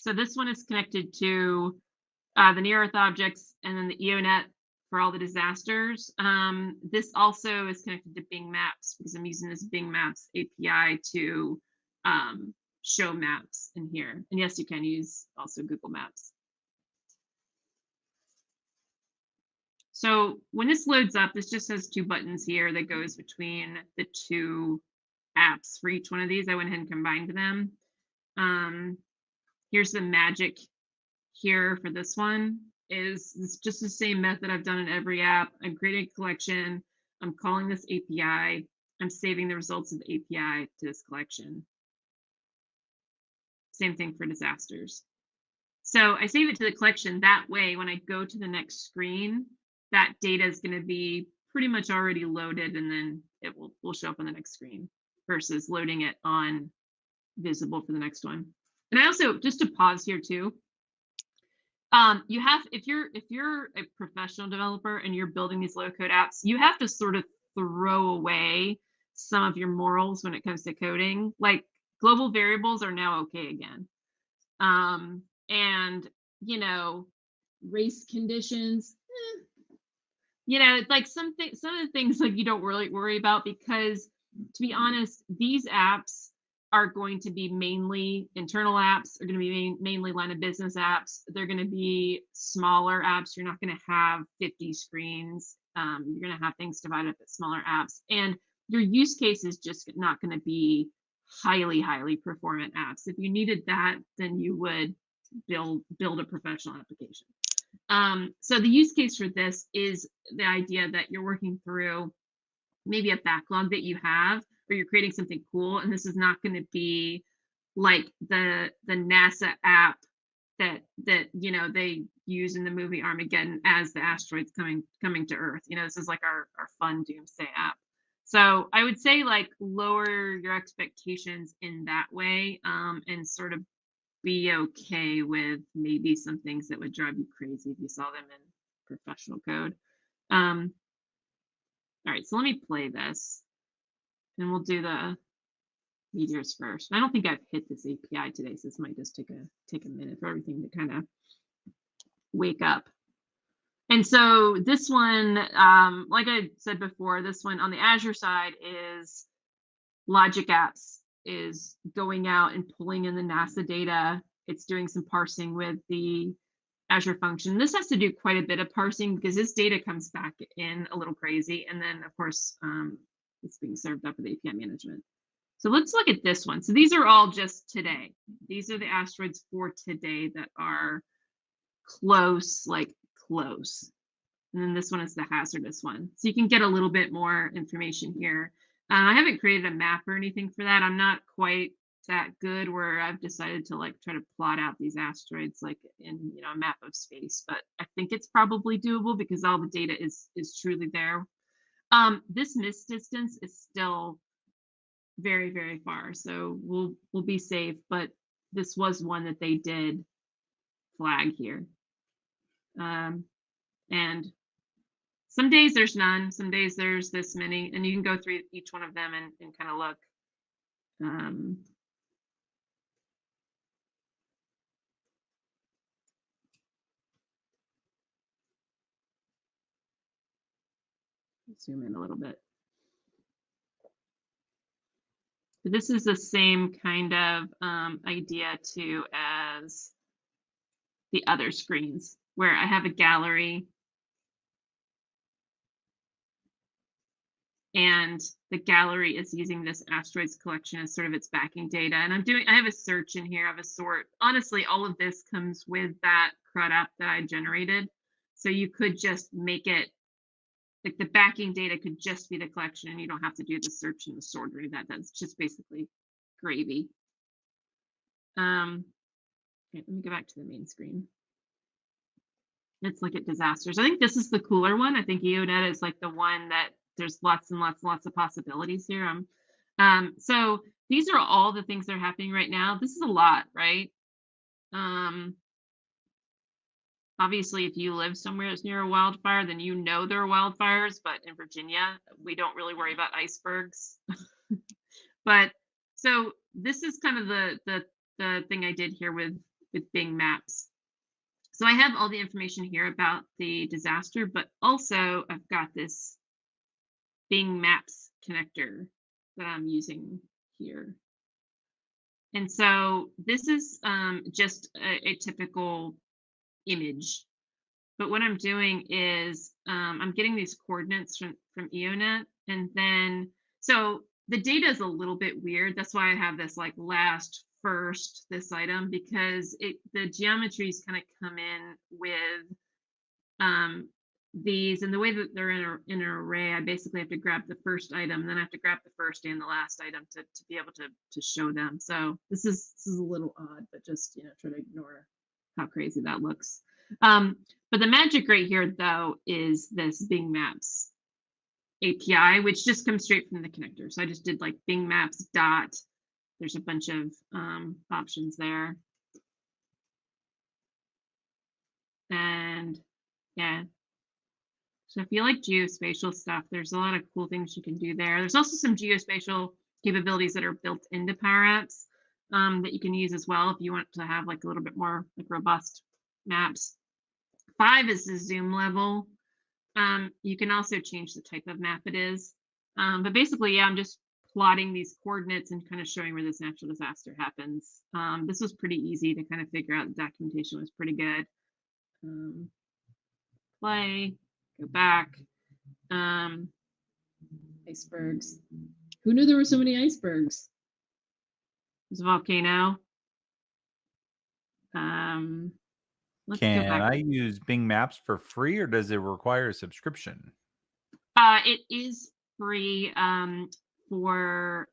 So this one is connected to the near Earth objects and then the EONet for all the disasters. This also is connected to Bing Maps because I'm using this Bing Maps API to show maps in here. And yes, you can use also Google Maps. So when this loads up, this just has 2 buttons here that goes between the 2 apps for each one of these. I went ahead and combined them. Here's the magic here for this one is it's just the same method I've done in every app. I'm creating a collection. I'm calling this API. I'm saving the results of the API to this collection. Same thing for disasters. So I save it to the collection. That way, when I go to the next screen, that data is going to be pretty much already loaded, and then it will show up on the next screen versus loading it on visible for the next one. And I also, just to pause here too, you have, if you're a professional developer and you're building these low-code apps, you have to sort of throw away some of your morals when it comes to coding. Like global variables are now okay again. And you know, race conditions, you know, it's like some of the things like you don't really worry about, because to be honest, these apps are going to be mainly internal apps, are going to be mainly line of business apps. They're going to be smaller apps. You're not going to have 50 screens. You're going to have things divided up at smaller apps, and your use case is just not going to be highly performant apps. If you needed that, then you would build a professional application. So the use case for this is the idea that you're working through maybe a backlog that you have, or you're creating something cool, and this is not going to be like the NASA app that you know they use in the movie Armageddon as the asteroids coming to Earth. You know, this is like our fun doomsday app. So I would say like lower your expectations in that way, and sort of be okay with maybe some things that would drive you crazy if you saw them in professional code. All right, so let me play this, and we'll do the Meteors first. I don't think I've hit this API today, so this might just take a minute for everything to kind of wake up. And so this one, like I said before, this one on the Azure side is Logic Apps is going out and pulling in the NASA data. It's doing some parsing with the Azure function. This has to do quite a bit of parsing because this data comes back in a little crazy. And then, of course, it's being served up with API management. So let's look at this one. So these are all just today. These are the asteroids for today that are close, like close. And then this one is the hazardous one. So you can get a little bit more information here. I haven't created a map or anything for that. I'm not quite that good where I've decided to like try to plot out these asteroids like in, you know, a map of space, but I think it's probably doable because all the data is truly there. This mist distance is still very far, so we'll be safe, but this was one that they did flag here. And some days there's none, some days there's this many, and you can go through each one of them and kind of look. Zoom in a little bit. But this is the same kind of idea too as the other screens, where I have a gallery and the gallery is using this asteroids collection as sort of its backing data. And I have a search in here of a sort. Honestly, all of this comes with that CRUD app that I generated. So you could just make it, like the backing data could just be the collection and you don't have to do the search and the sort or that. That's just basically gravy. Okay, let me go back to the main screen. let's look at disasters. I think this is the cooler one. I think EONet is like the one that there's lots and lots and lots of possibilities here. So these are all the things that are happening right now. This is a lot, right? Obviously, if you live somewhere that's near a wildfire, then you know there are wildfires. But in Virginia, we don't really worry about icebergs. But so this is kind of the thing I did here with Bing Maps. So I have all the information here about the disaster, but also I've got this Bing Maps connector that I'm using here. And so this is just a typical image. But what I'm doing is I'm getting these coordinates from EONet. And then, so the data is a little bit weird. That's why I have this like last, first, this item, because the geometries kind of come in with these, and the way that they're in an array, I basically have to grab the first item, and then I have to grab the first and the last item to be able to show them. So this is a little odd, but just try to ignore how crazy that looks. But the magic right here, though, is this Bing Maps API, which just comes straight from the connector. So I just did like Bing Maps dot. There's a bunch of options there. And yeah. So if you like geospatial stuff, there's a lot of cool things you can do there. There's also some geospatial capabilities that are built into Power Apps that you can use as well if you want to have like a little bit more like robust maps. 5 is the zoom level. You can also change the type of map it is. But basically, yeah, I'm just plotting these coordinates and kind of showing where this natural disaster happens. This was pretty easy to kind of figure out. The documentation was pretty good. Play, go back. Icebergs. Who knew there were so many icebergs? There's a volcano. Let's go Can back. I use Bing Maps for free, or does it require a subscription? It is free for,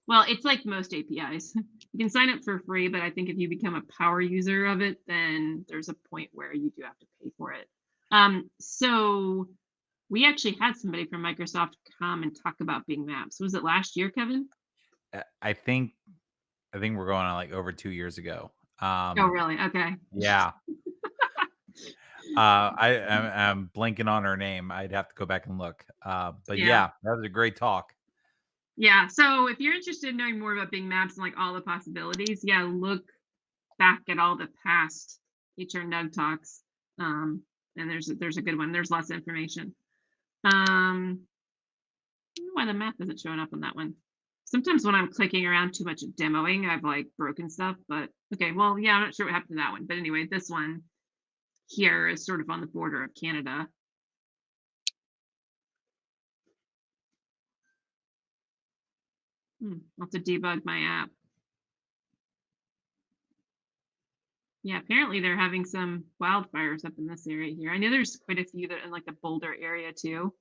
well, it's like most APIs. You can sign up for free, but I think if you become a power user of it, then there's a point where you do have to pay for it. So we actually had somebody from Microsoft come and talk about Bing Maps. Was it last year, Kevin? I think we're going on like over 2 years ago. Oh, really? Okay. Yeah. I'm blanking on her name. I'd have to go back and look. But yeah, that was a great talk. Yeah. So if you're interested in knowing more about Bing Maps and like all the possibilities, yeah, look back at all the past HR Nug talks. And there's a good one. There's lots of information. I don't know why the map isn't showing up on that one. Sometimes when I'm clicking around too much at demoing, I've like broken stuff, but okay, well, yeah, I'm not sure what happened to that one. But anyway, this one here is sort of on the border of Canada. I'll have to debug my app. Yeah, apparently they're having some wildfires up in this area here. I know there's quite a few that are in like the Boulder area too.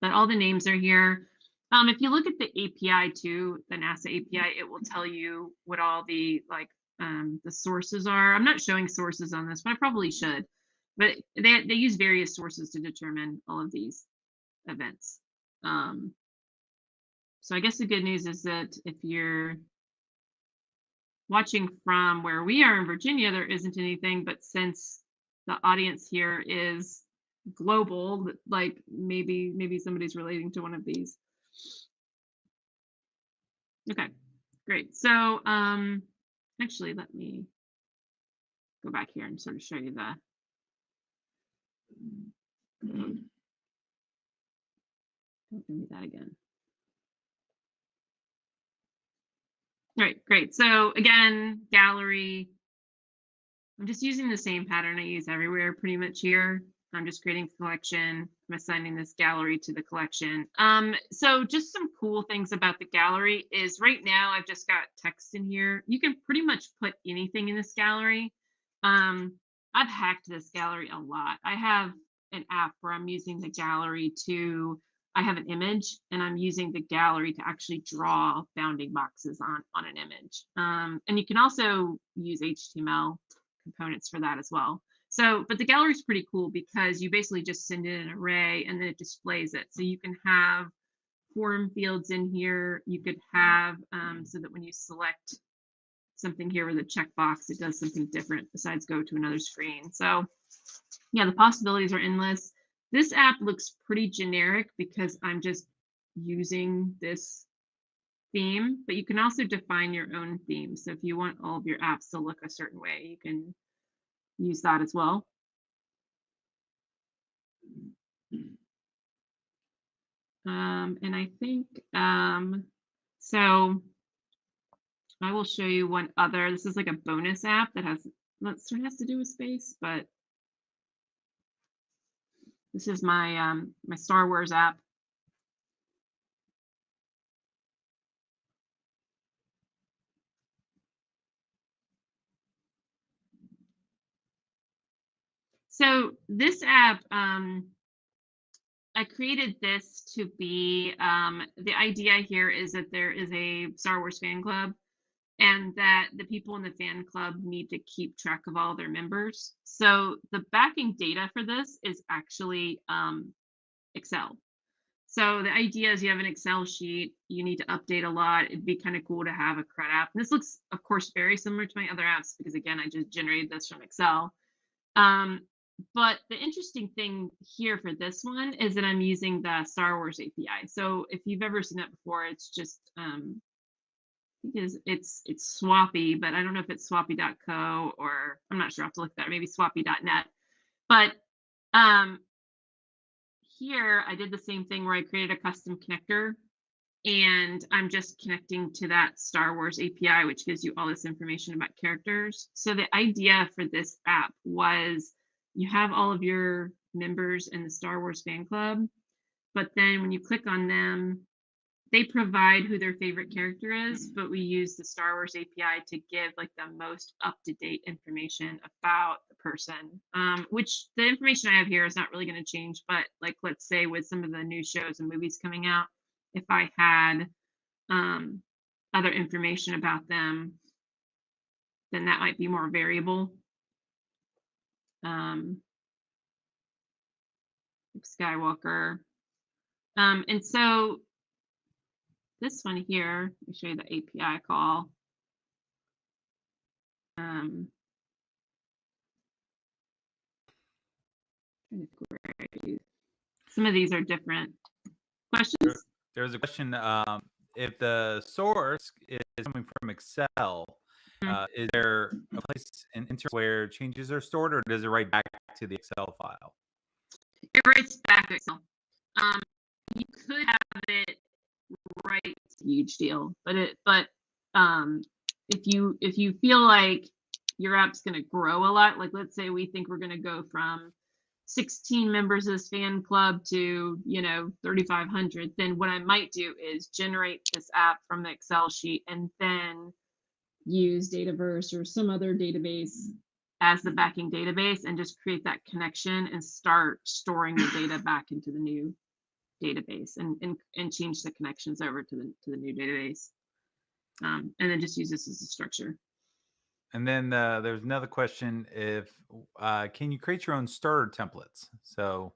But all the names are here. If you look at the API too, the NASA API, it will tell you what all the like the sources are. I'm not showing sources on this, but I probably should. But they use various sources to determine all of these events. So I guess the good news is that if you're watching from where we are in Virginia, there isn't anything. But since the audience here is global, like maybe somebody's relating to one of these. Okay, great. So actually let me go back here and sort of show you the don't give me that again. All right, great. So again, gallery. I'm just using the same pattern I use everywhere pretty much here. I'm just creating a collection. I'm assigning this gallery to the collection. So just some cool things about the gallery is right now I've just got text in here. You can pretty much put anything in this gallery. I've hacked this gallery a lot. I have an app where I'm using the gallery to, I have an image and I'm using the gallery to actually draw bounding boxes on an image. And you can also use HTML components for that as well. So, but the gallery is pretty cool because you basically just send in an array and then it displays it. So you can have form fields in here. You could have so that when you select something here with a checkbox, it does something different besides go to another screen. So yeah, the possibilities are endless. This app looks pretty generic because I'm just using this theme, but you can also define your own theme. So if you want all of your apps to look a certain way, you can use that as well. And I think, so I will show you one other. This is like a bonus app that has, not sort of has to do with space, but this is my my Star Wars app. So this app, I created this to be, the idea here is that there is a Star Wars fan club and that the people in the fan club need to keep track of all their members. So the backing data for this is actually Excel. So the idea is you have an Excel sheet, you need to update a lot. It'd be kind of cool to have a CRUD app. And this looks, of course, very similar to my other apps because, again, I just generated this from Excel. But the interesting thing here for this one is that I'm using the Star Wars API. So if you've ever seen that before, it's just, because it's Swappy, but I don't know if it's swappy.co or I'm not sure. I'll have to look at that. Maybe swappy.net. But here I did the same thing where I created a custom connector and I'm just connecting to that Star Wars API, which gives you all this information about characters. So the idea for this app was you have all of your members in the Star Wars fan club, but then when you click on them, they provide who their favorite character is, but we use the Star Wars API to give like the most up-to-date information about the person, which the information I have here is not really going to change. But like, let's say with some of the new shows and movies coming out, if I had other information about them, then that might be more variable. Skywalker. And so this one here, let me show you the API call. Some of these are different. Questions? There's a question. If the source is coming from Excel, is there a place in where changes are stored, or does it write back to the Excel file? It writes back to Excel. You could have it write, it's a huge deal, but if you feel like your app's going to grow a lot, like let's say we think we're going to go from 16 members of this fan club to 3,500, then what I might do is generate this app from the Excel sheet and then use Dataverse or some other database as the backing database and just create that connection and start storing the data back into the new database and change the connections over to the new database, and then just use this as a structure. And then there's another question: if can you create your own starter templates? So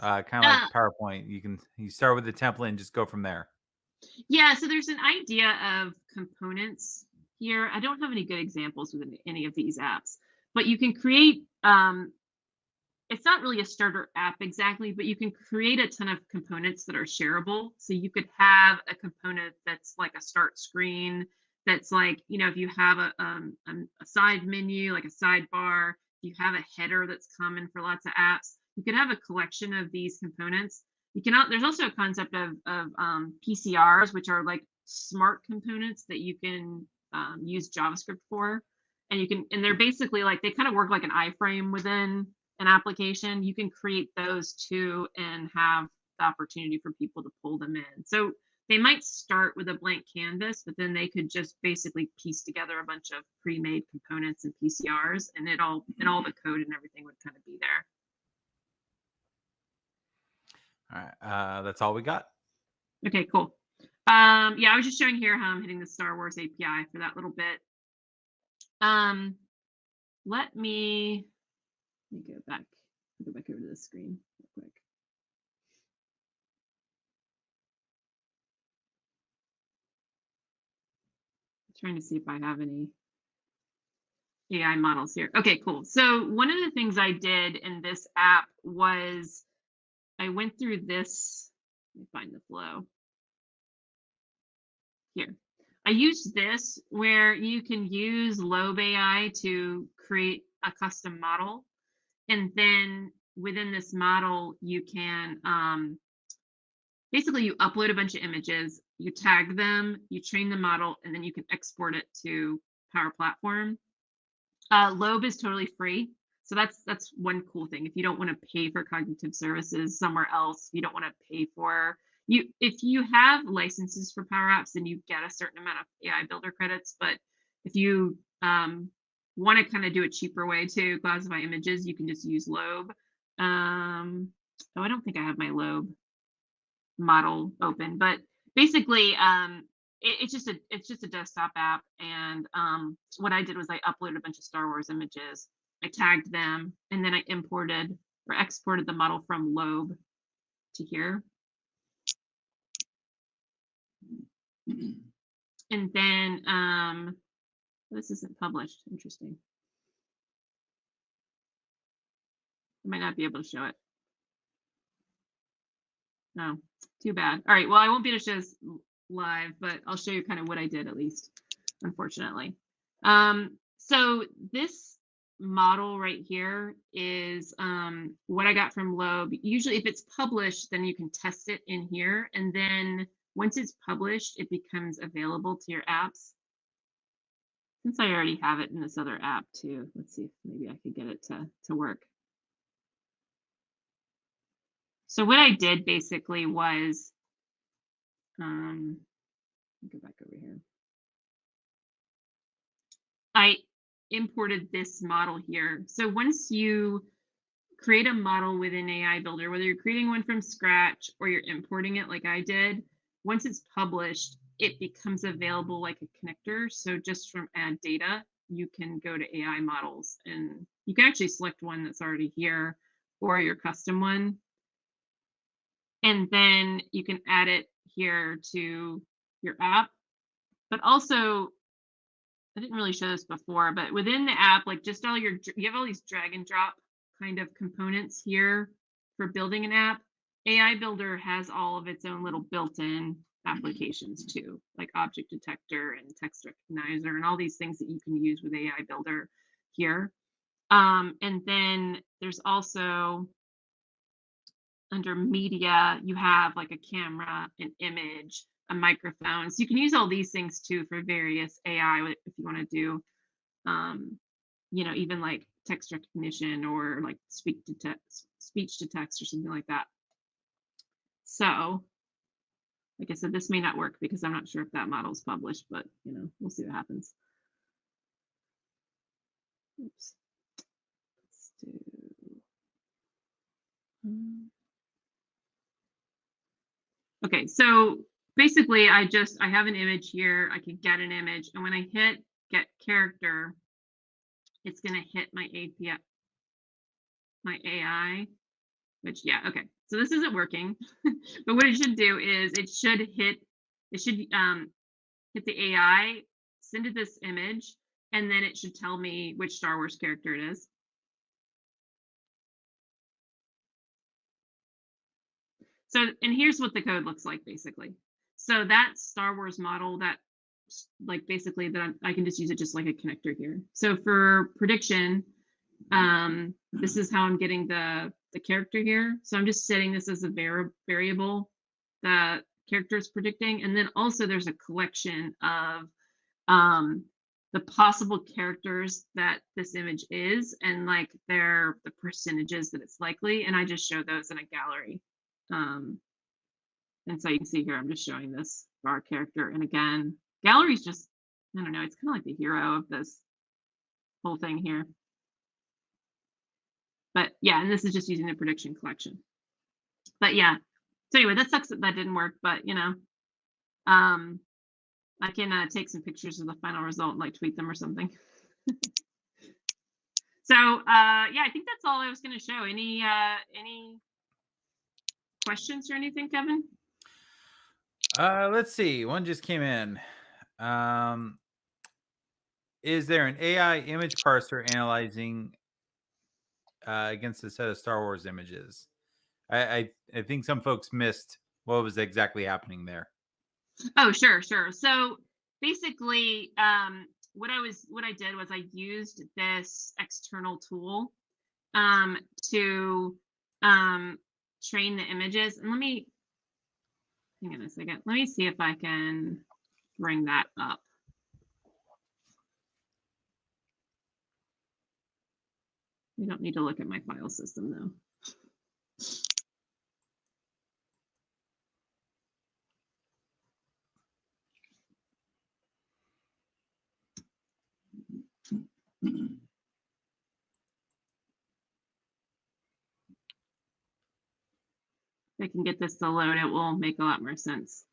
kind of like PowerPoint, you start with the template and just go from there. Yeah, so there's an idea of components here. I don't have any good examples with any of these apps, but you can create. It's not really a starter app exactly, but you can create a ton of components that are shareable. So you could have a component that's like a start screen, that's like, if you have a side menu, like a sidebar, you have a header that's common for lots of apps. You could have a collection of these components. There's also a concept of PCRs, which are like smart components that you can use JavaScript for. And they're basically like, they kind of work like an iframe within an application. You can create those too and have the opportunity for people to pull them in. So they might start with a blank canvas, but then they could just basically piece together a bunch of pre-made components and PCRs, and all the code and everything would kind of be there. All right, that's all we got. Okay, cool. Yeah, I was just showing here how I'm hitting the Star Wars API for that little bit. Let me Let me go back over to the screen real quick. I'm trying to see if I have any AI models here. Okay, cool. So one of the things I did in this app was I went through this. Let me find the flow here. I used this where you can use Lobe AI to create a custom model. And then within this model, you can basically you upload a bunch of images, you tag them, you train the model, and then you can export it to Power Platform. Lobe is totally free. So that's one cool thing. If you don't want to pay for cognitive services somewhere else, you don't want to pay for if you have licenses for Power Apps, then you get a certain amount of AI Builder credits. But if you want to kind of do a cheaper way to classify images, you can just use Lobe. Oh, I don't think I have my Lobe model open, but basically it's just a desktop app. And what I did was I uploaded a bunch of Star Wars images, I tagged them, and then I imported or exported the model from Lobe to here. And then this isn't published. Interesting. I might not be able to show it. No, too bad. All right, well, I won't be able to show this live, but I'll show you kind of what I did, at least, unfortunately. So this model right here is what I got from Lobe. Usually if it's published, then you can test it in here. And then once it's published, it becomes available to your apps. Since I already have it in this other app too, let's see if maybe I could get it to work. So what I did basically was, go back over here. I imported this model here. So once you create a model within AI Builder, whether you're creating one from scratch or you're importing it like I did, once it's published, it becomes available like a connector. So just from add data, you can go to AI models and you can actually select one that's already here or your custom one. And then you can add it here to your app. But also, I didn't really show this before, but within the app, like just you have all these drag and drop kind of components here for building an app. AI Builder has all of its own little built-in applications too, like object detector and text recognizer and all these things that you can use with AI Builder here. And then there's also under media, you have like a camera, an image, a microphone. So you can use all these things too for various AI if you want to do, you know, even like text recognition or like speech to text or something like that. So, like I said, this may not work because I'm not sure if that model is published, but you know, we'll see what happens. Oops. Let's do. Okay, so basically I have an image here. I can get an image, and when I hit get character, it's going to hit my API, my AI, which yeah, okay. So this isn't working, but what it should do is it should hit the AI, send it this image, and then it should tell me which Star Wars character it is. So, and here's what the code looks like basically. So that Star Wars model, that like basically that I can just use it just like a connector here. So for prediction, this is how I'm getting the character here. So I'm just setting this as a variable that character is predicting. And then also there's a collection of the possible characters that this image is and like the percentages that it's likely. And I just show those in a gallery. And so you can see here, I'm just showing this for our character. And again, gallery's just, I don't know, it's kind of like the hero of this whole thing here. But yeah, and this is just using the prediction collection. But yeah, so anyway, that sucks that didn't work, but you know, I can take some pictures of the final result and like tweet them or something. So yeah, I think that's all I was going to show. Any questions or anything, Kevin? Let's see. One just came in. Is there an AI image parser analyzing against a set of Star Wars images? I think some folks missed what was exactly happening there. Oh, sure. So basically, what I did was I used this external tool to train the images. And hang on a second. Let me see if I can bring that up. We don't need to look at my file system though. If I can get this to load, it will make a lot more sense.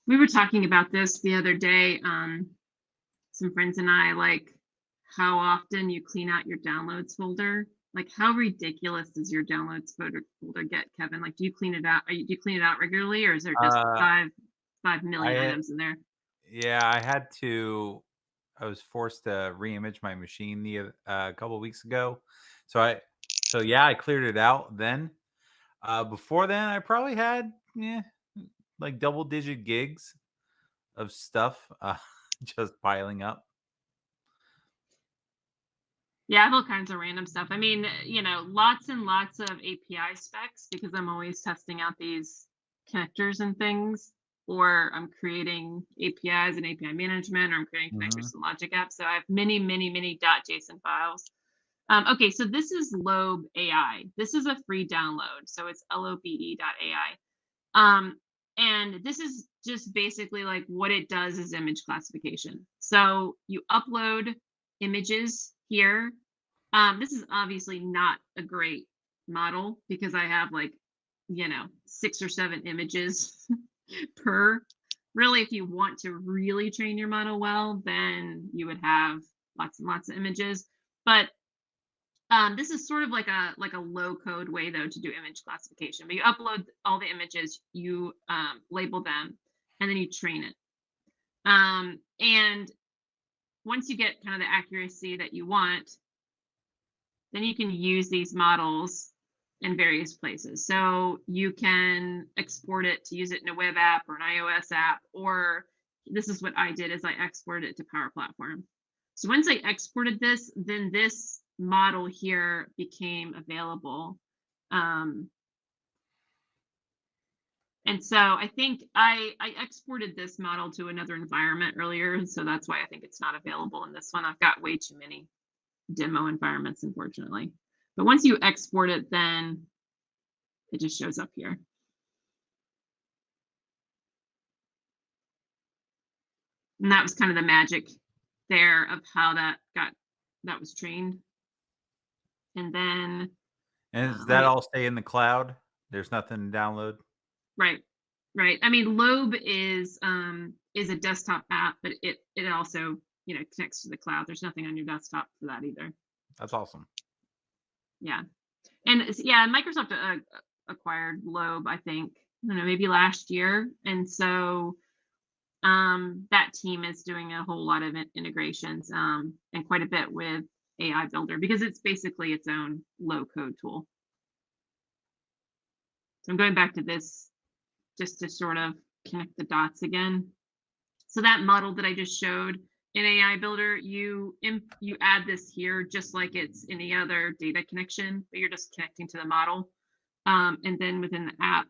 We were talking about this the other day, some friends and I, like how often you clean out your downloads folder. Like how ridiculous does your downloads folder get, Kevin? Like, do you clean it out? Do you clean it out regularly, or is there just 5 million items in there? Yeah, I was forced to re-image my machine a couple of weeks ago. So yeah, I cleared it out then. Before then, I probably had like double-digit gigs of stuff just piling up. Yeah, I have all kinds of random stuff. I mean, lots and lots of API specs because I'm always testing out these connectors and things, or I'm creating APIs and API management, or I'm creating connectors to logic apps. So I have many, many, many .json files. Okay, so this is Lobe AI. This is a free download. So it's lobe.ai. And this is just basically like what it does is image classification. So you upload images here. This is obviously not a great model because I have like, 6 or 7 images per. Really, if you want to really train your model well, then you would have lots and lots of images. But this is sort of like a low code way though to do image classification. But you upload all the images, you label them, and then you train it. And once you get kind of the accuracy that you want, then you can use these models in various places. So you can export it to use it in a web app or an iOS app, or this is what I did is I exported it to Power Platform. So once I exported this, then this model here became available. And so I think I exported this model to another environment earlier, and so that's why I think it's not available in this one. I've got way too many demo environments, unfortunately. But once you export it, then it just shows up here. And that was kind of the magic there of how that was trained. And then does that all stay in the cloud? There's nothing to download? Right. I mean, Lobe is a desktop app, but it also connects to the cloud. There's nothing on your desktop for that either. That's awesome. Yeah, and Microsoft acquired Lobe, I think, I don't know, maybe last year, and so that team is doing a whole lot of integrations and quite a bit with AI Builder because it's basically its own low-code tool. So I'm going back to this just to sort of connect the dots again. So that model that I just showed in AI Builder, you add this here just like it's any other data connection, but you're just connecting to the model. And then within the app,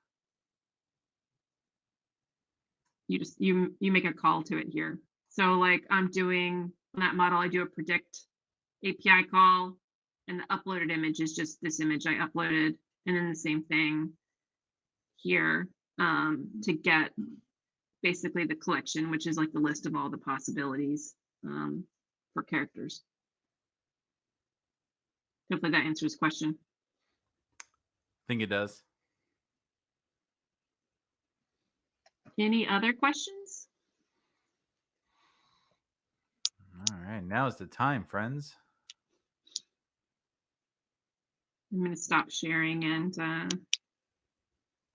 you make a call to it here. So like I'm doing on that model, I do a predict API call, and the uploaded image is just this image I uploaded, and then the same thing here to get basically the collection, which is like the list of all the possibilities for characters. Hopefully that answers the question. I think it does. Any other questions? All right, now's the time, friends. I'm going to stop sharing and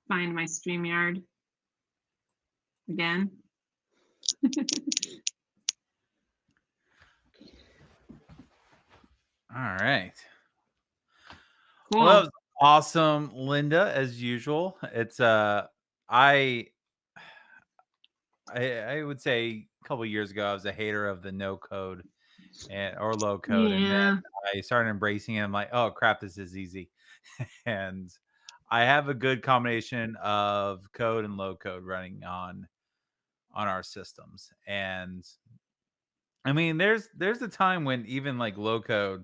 find my StreamYard again. All right. Cool. Well, that was awesome, Linda, as usual. It's I would say a couple years ago I was a hater of the no code or low code, and Yeah. then I started embracing it. I'm like, oh crap, this is easy. And I have a good combination of code and low code running on our systems. And I mean, there's a time when even like low code,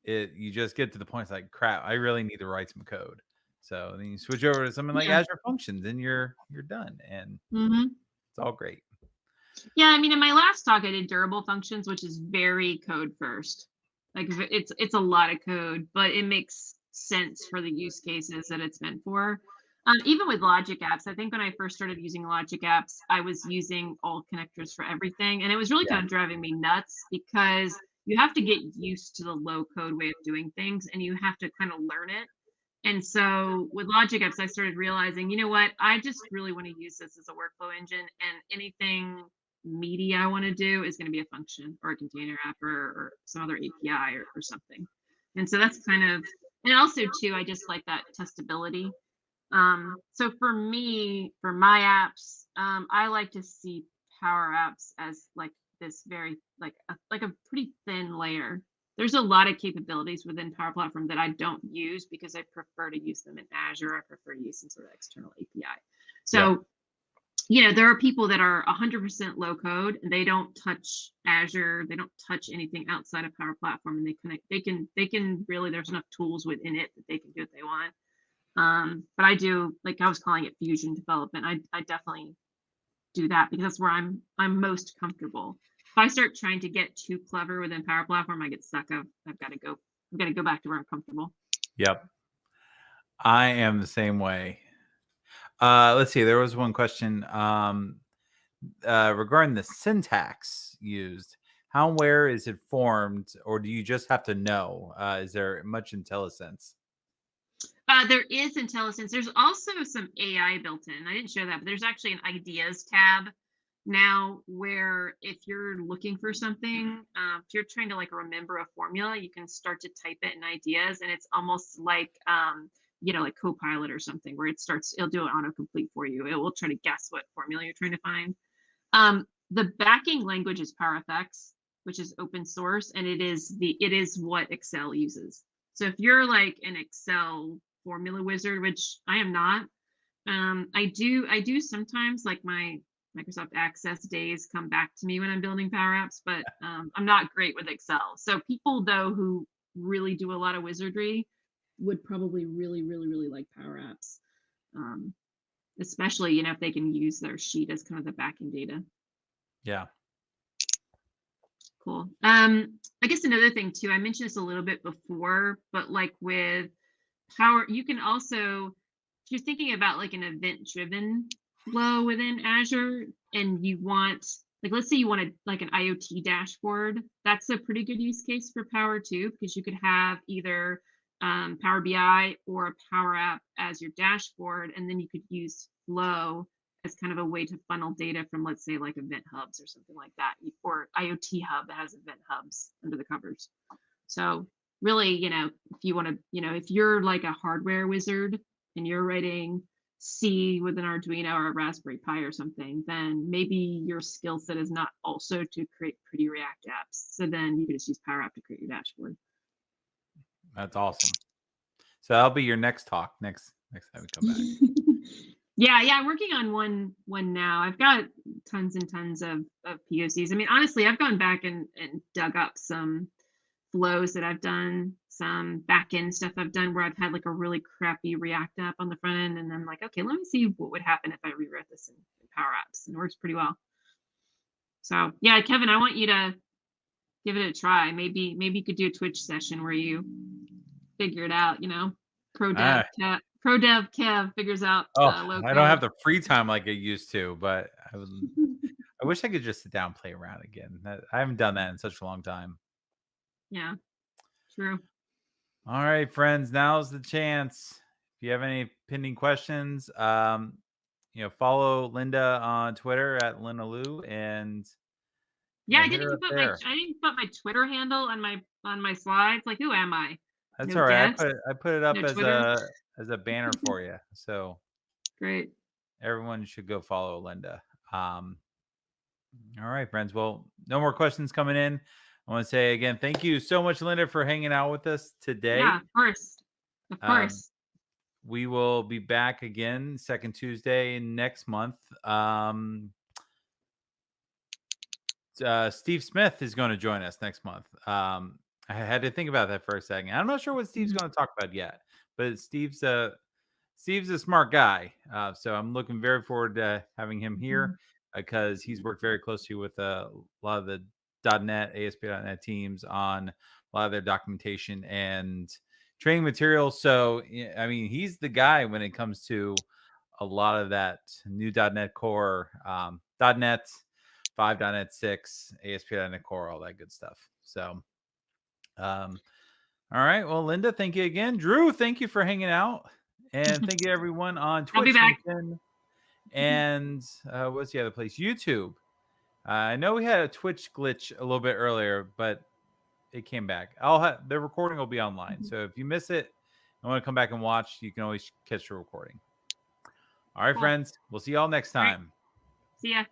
you just get to the point it's like, crap, I really need to write some code. So then you switch over to something like Yeah. Azure Functions, and you're done, and Mm-hmm. it's all great. Yeah, I mean, in my last talk, I did durable functions, which is very code first. Like it's a lot of code, but it makes sense for the use cases that it's meant for. Even with logic apps, I think when I first started using logic apps, I was using all connectors for everything, and it was really Yeah. kind of driving me nuts because you have to get used to the low code way of doing things, and you have to kind of learn it. And so with logic apps, I started realizing, you know what, I just really want to use this as a workflow engine, and anything meaty I want to do is going to be a function or a container app or some other API or something. And so that's kind of, and also too, I just like that testability. So for me, for my apps, I like to see Power Apps as like this very like a pretty thin layer. There's a lot of capabilities within Power Platform that I don't use because I prefer to use them in Azure. I prefer to use some sort of external API. So, you know, there are people that are 100% low code and they don't touch Azure. They don't touch anything outside of Power Platform, and they connect. They can really. There's enough tools within it that they can do what they want. But I do, like I was calling it fusion development. I definitely do that because that's where I'm most comfortable. If I start trying to get too clever within Power Platform, I get stuck. I've got to go back to where I'm comfortable. Yep. I am the same way. Let's see. There was one question regarding the syntax used. How and where is it formed, or do you just have to know? Is there much IntelliSense? There is IntelliSense. There's also some AI built in. I didn't show that, but there's actually an ideas tab now where if you're looking for something, if you're trying to like remember a formula, you can start to type it in ideas, and it's almost like you know, like Copilot or something, where it'll do it autocomplete for you. It will try to guess what formula you're trying to find. The backing language is PowerFX, which is open source, and it is what Excel uses. So if you're like an Excel formula wizard, which I am not, I do sometimes, like my Microsoft Access days come back to me when I'm building Power Apps, but I'm not great with Excel. So people though who really do a lot of wizardry would probably really like Power Apps, especially, you know, if they can use their sheet as kind of the backing data. Yeah. Cool. I guess another thing too, I mentioned this a little bit before, but like with Power, you can also, if you're thinking about like an event-driven flow within Azure, and you want, like, let's say you wanted like an IoT dashboard, that's a pretty good use case for Power too, because you could have either Power BI or a Power App as your dashboard, and then you could use Flow as kind of a way to funnel data from, let's say, like event hubs or something like that, or IoT hub that has event hubs under the covers. So really, you know, if you want to, you know, if you're like a hardware wizard and you're writing C with an Arduino or a Raspberry Pi or something, then maybe your skill set is not also to create pretty React apps. So then you can just use Power App to create your dashboard. That's awesome. So that'll be your next talk next time we come back. Yeah, I'm working on one now. I've got tons and tons of POCs. I mean, honestly, I've gone back and dug up some flows that I've done, some back-end stuff I've done where I've had like a really crappy React app on the front end, and then like, okay, let me see what would happen if I rewrote this in Power Apps, and it works pretty well. So yeah, Kevin, I want you to give it a try. Maybe you could do a Twitch session where you figure it out, you know, pro Pro Dev Kev figures out Oh, low I don't have code. the free time like I used to, but I wish I could just sit down and play around again. I haven't done that in such a long time. Yeah, true. All right, friends, now's the chance. If you have any pending questions, follow Linda on Twitter at LindaLou, and Yeah, I hit her didn't up put there. my Twitter handle on my slides. Like, who am I? That's No all right. guest, I put it up no as Twitter. a banner for you, so Great. everyone should go follow Linda. All right, friends. Well, no more questions coming in. I want to say again, thank you so much, Linda, for hanging out with us today. Yeah, of course. Of course. We will be back again second Tuesday next month. Steve Smith is going to join us next month. I had to think about that for a second. I'm not sure what Steve's going to talk about yet, but Steve's a smart guy. So I'm looking very forward to having him here because he's worked very closely with a lot of the .NET, ASP.NET teams on a lot of their documentation and training materials. So, I mean, he's the guy when it comes to a lot of that new .NET Core, .NET 5, .NET 6, ASP.NET Core, all that good stuff. So, all right. Well, Linda, thank you again. Drew, thank you for hanging out. And thank you everyone on Twitch, I'll be back. LinkedIn, and what's the other place? YouTube. I know we had a Twitch glitch a little bit earlier, but it came back. The recording will be online. So if you miss it and want to come back and watch, you can always catch the recording. All right, Cool. friends. We'll see y'all next All right. time. See ya.